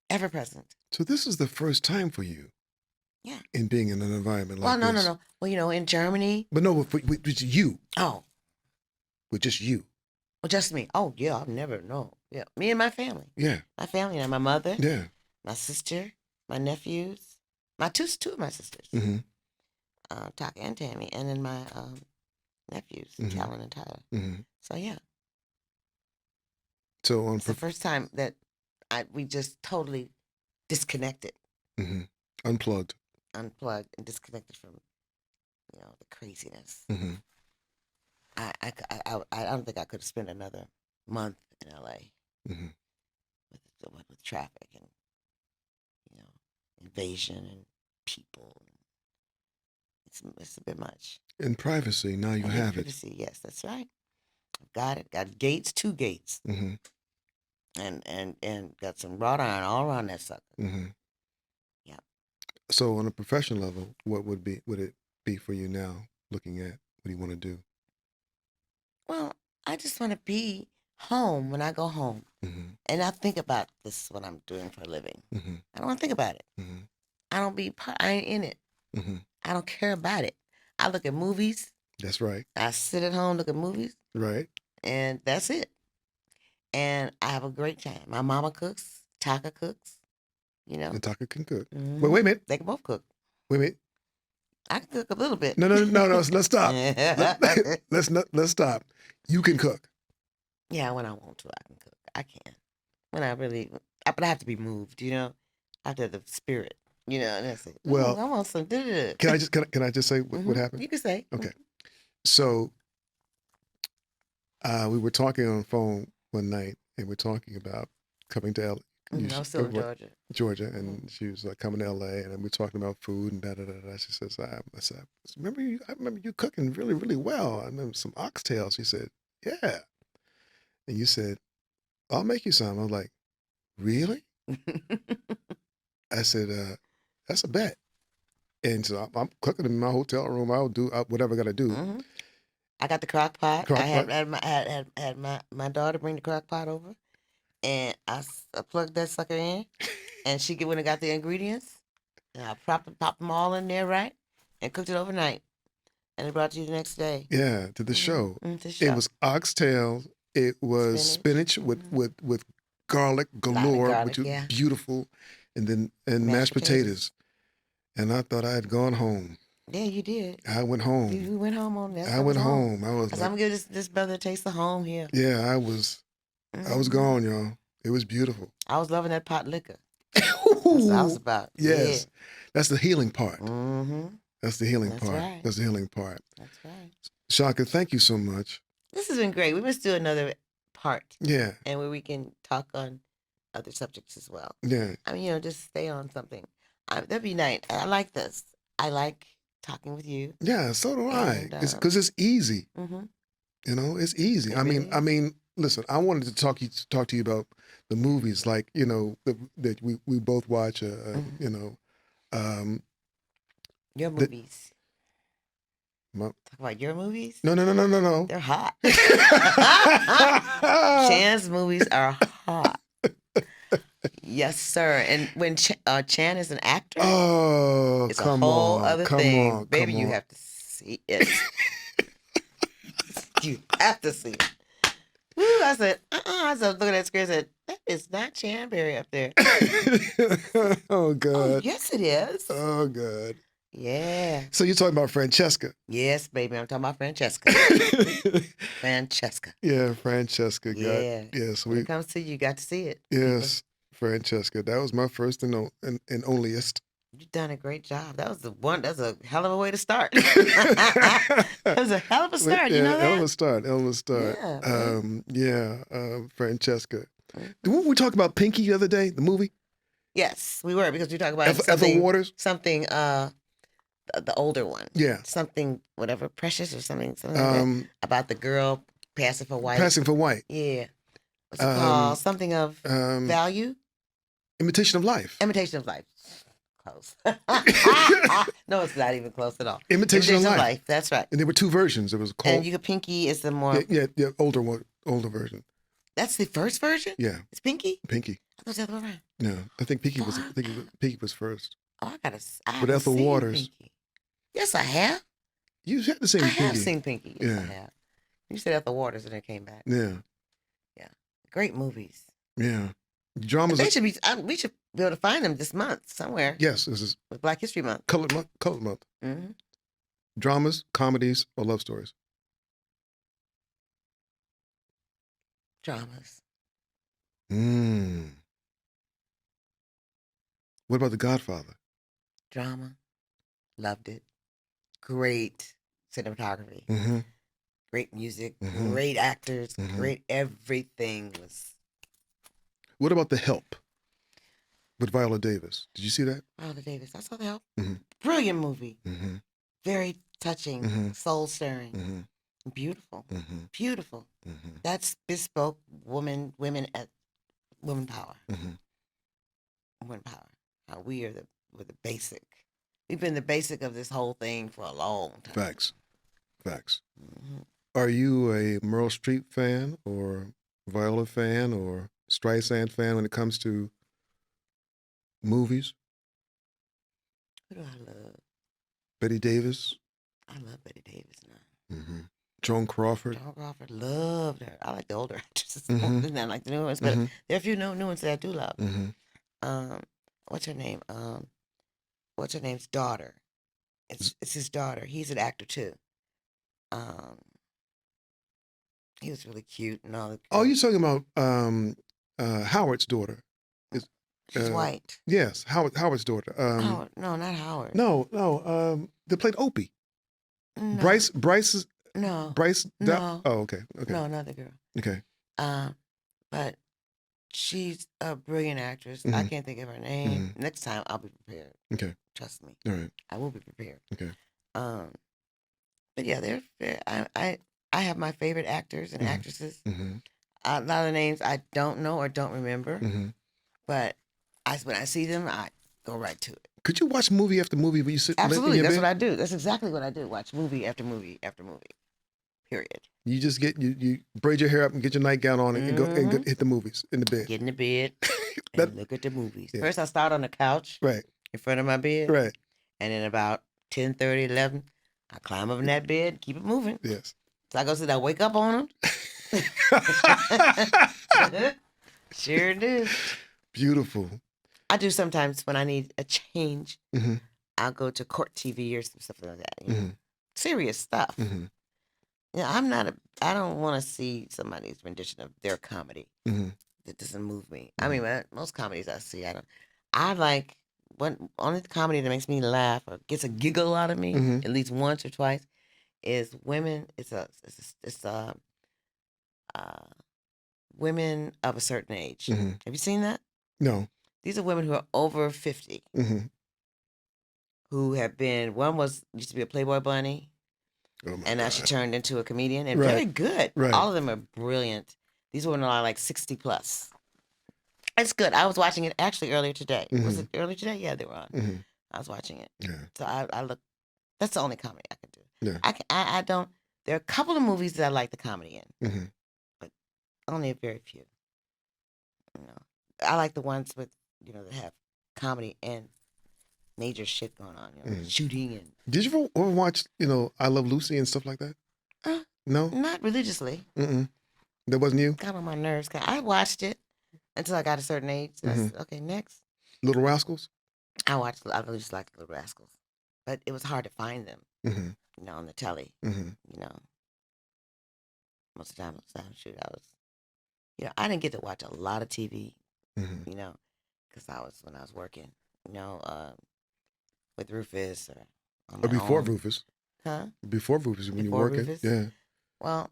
ever present. So this is the first time for you Yeah. in being in an environment like Well, no, this. no, no. Well, in Germany. But no, with you, Oh, with just you. well, just me. Oh, yeah, I've never known. Yeah, me and my family. Yeah, My family, my mother, yeah. my sister, my nephews, my two of my sisters, Mm-hmm, Taka and Tammy, and then my nephews, mm-hmm, Calvin and Tyler. mm-hmm. So yeah, So on it's the first time that we just totally disconnected, mm-hmm. Unplugged. unplugged, and disconnected from the craziness. Mm-hmm. I don't think I could have spent another month in LA Mm-hmm. with traffic and invasion and people. It's a bit much. In privacy, now you And have it. privacy, yes, that's right. Got it. Got gates, 2 gates, Mm-hmm. and got some wrought iron all around that sucker. Mm-hmm. Yeah. So on a professional level, what would it be for you now? Looking at what do you want to do? Well, I just want to be home when I go home, Mm-hmm. and I think about this what I'm doing for a living. Mm-hmm. I don't want to think about it. Mm-hmm. I ain't in it. Mm-hmm. I don't care about it. I look at movies. That's right. I sit at home, look at movies, Right. and that's it. And I have a great time. My mama cooks. Chaka cooks. And Taka can cook. Mhm. Wait a minute. They can both cook. Wait a minute. I can cook a little bit. No. Let's stop. Let's stop. You can cook. Yeah, when I want to, I can cook. I can. When I really, but I have to be moved. I have to have the spirit. And that's it. Well, I want some. Can I just say what happened? You can say. Okay. So we were talking on the phone one night, and we're talking about coming to LA. I was still in Georgia. Georgia, and she was like coming to LA, and then we're talking about food and da da da da. She says, I said, I remember you cooking really, really well. I remember some oxtails. She said, yeah. And you said, I'll make you some. I was like, really? I said, that's a bet. And so I'm cooking in my hotel room. I'll do whatever I got to do. Mm-hmm. I got the crock pot. I had my daughter bring the crock pot over, and I plugged that sucker in, and she went and got the ingredients, and I popped them all in there, right, and cooked it overnight, and it brought to you the next day. Yeah, to the show. To the show. It was oxtails. It was spinach with garlic galore, which was beautiful, and then mashed potatoes. And I thought I had gone home. Yeah, you did. I went home. You went home on that. I went home. I was like, I'm gonna give this brother a taste of home here. Yeah, I was gone, y'all. It was beautiful. I was loving that pot liquor. That's what I was about. Yes. Yeah. That's the healing part. Mm-hmm. That's the healing part. Right. That's the healing part. That's right. Shaka, thank you so much. This has been great. We must do another part. Yeah. And where we can talk on other subjects as well. Yeah. I mean, just stay on something. That'd be nice. I like this. I like talking with you. Yeah, so do I. Because it's easy. Mm-hmm. It's easy. It I really mean, listen. I wanted to talk to you about the movies, like that we both watch. Your movies. Talk about your movies? No. They're hot. Chann's movies are hot. Yes, sir. And when Chann is an actor, it's a whole other thing. Baby, you have to see it. You have to see it. I said, I was looking at the screen and said, that is not Chann Berry up there. Oh Oh, God. yes, it is. Oh God. Yeah. So you're talking about Francesca? Yes, baby. I'm talking about Francesca. Francesca. Yeah, Francesca. Yeah. Yes, When it comes to you got to see it. yes, Francesca. That was my first and onlyest. You've done a great job. That was the one. That's a hell of a way to start. That was a hell of a start. Yeah, You know that? hell of a start. Hell of a start. Yeah. Francesca. Mhm. Didn't we talk about Pinky the other day? The movie. Yes, we were because we talked about Ethel something. Waters. Something. The older one. Yeah. Something. Whatever. Precious or something. Something like that, about the girl passing for white. Passing for white. Yeah. What's it called? Something of value. Imitation of Life. Imitation of Life. Close. No, it's not even close at all. Imitation of Life. That's right. And there were two versions. There was called. And you Pinky is the more. Yeah, older version. That's the first version. Yeah. It's Pinky. Pinky. I thought the other way around. No, I think Pinky was. Pinky was first. Oh, With haven't Ethel seen Waters. Pinky. Yes, I have. You had to say I Pinky. have seen Pinky. Yes, Yeah. I have. You said Ethel Waters and it came back. Yeah. Yeah. Great movies. Yeah. Dramas. They should be. We should be able to find them this month somewhere. Yes, this is With Black History Month. Colored Month. Colored Month. Mm-hmm. Dramas, comedies, or love stories. Dramas. What about The Godfather? Drama. Loved it. Great cinematography. Mm-hmm. Great music. Mhm. Great actors. Mhm. Great everything was. What about The Help with Viola Davis? Did you see that? Viola Davis. I saw The Help. Mhm. Brilliant movie. Mm-hmm. Very touching. Mhm. Soul stirring. Mm-hmm. Beautiful. Mm-hmm. Beautiful. Mm-hmm. That's bespoke women at women power. Mm-hmm. Women power. How we're the basic. We've been the basic of this whole thing for a long time. Facts. Mm-hmm. Are you a Meryl Streep fan or Viola fan or Streisand fan when it comes to movies? Who do I love? Betty Davis? I love Betty Davis now. Mm-hmm. Joan Crawford? Joan Crawford, loved her. I like the older actresses Mhm. more than I like the new ones, but Mhm. there are a few new ones that I do love. Mm-hmm. What's her name? What's her name's daughter? It's his daughter. He's an actor too. He was really cute and all. Oh, you're talking about Howard's daughter. She's white. Yes, Howard's daughter. Howard. No, not Howard. No. They played Opie. No. Bryce's. No. Bryce. No. Oh, okay. No, another girl. Okay. But she's a brilliant actress. Mhm. I can't think of her name. Mhm. Next time I'll be prepared. Okay. Trust me. All right. I will be prepared. Okay. But yeah, I have my favorite actors and Mhm. actresses. Mm-hmm. A lot of names I don't know or don't remember, Mm-hmm. but when I see them, I go right to it. Could you watch movie after movie when you sit? Absolutely, in your that's bed? what I do. That's exactly what I do. Watch movie after movie after movie. Period. You just you braid your hair up and get your nightgown on and go Mhm. hit the movies in the bed. Get in the bed That- and look at the movies. Yeah. First, I start on the couch Right. in front of my bed, Right. and then about 10:30, 11, I climb up in that bed, keep it moving. Yes. So I go sit down, wake up on them. Sure do. Beautiful. I do sometimes when I need a change. Mm-hmm. I'll go to court TV or some stuff like that. You know? Mhm. Serious stuff. Mm-hmm. Yeah, I don't want to see somebody's rendition of their comedy. Mm-hmm. It doesn't move me. I mean, most comedies I see, I like only the comedy that makes me laugh or gets a giggle out of me Mhm. at least once or twice is women. It's women of a certain age. Mhm. Have you seen that? No. These are women who are over 50 Mm-hmm. who have been. One used to be a Playboy bunny. Oh my And now she God. turned into a comedian and Right. very good. Right. All of them are brilliant. These women are like 60 plus. It's good. I was watching it actually earlier today. Was it earlier today? Yeah, they were on. Mm-hmm. I was watching it. Yeah. So I look. That's the only comedy I can do. Yeah. I don't. There are a couple of movies that I like the comedy in, Mm-hmm. but only a very few. You know, I like the ones with that have comedy and major shit going on. Shooting and Did you ever watch I Love Lucy and stuff like that? Uh, No. not religiously. Mm-mm. That wasn't you? got on my nerves. I watched it until I got a certain age. I Mhm. said, okay, next. Little Rascals? I really just liked the Little Rascals, but it was hard to find them, Mhm. you know, on the telly. Mhm. You know, most of the time, shoot, I didn't get to watch a lot of TV, Mhm. you know, because when I was working, you know, with Rufus or on Or my before own. Rufus. Huh? Before Rufus, when you're Before working. Rufus? Yeah. Well,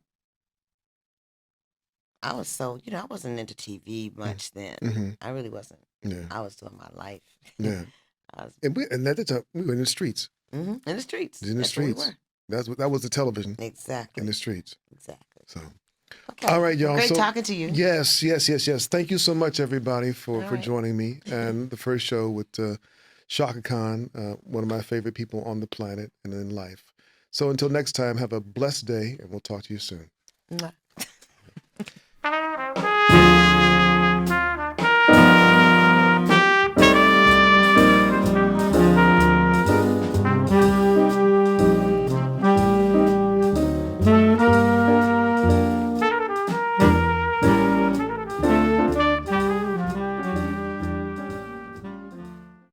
I was I wasn't into TV Mm. much then. Mhm. I really wasn't. Yeah. I was doing my life. Yeah. I was And at the time, we were in the streets. in the streets. In the That's where we streets. were. That was the television in Exactly. the streets. Exactly. So, Okay. all right, Well, y'all. great So, talking to you. yes. Thank you so much, everybody, for All right. joining me and the first show with Chaka Khan, one of my favorite people on the planet and in life. So until next time, have a blessed day, and we'll talk to you soon. Mwah.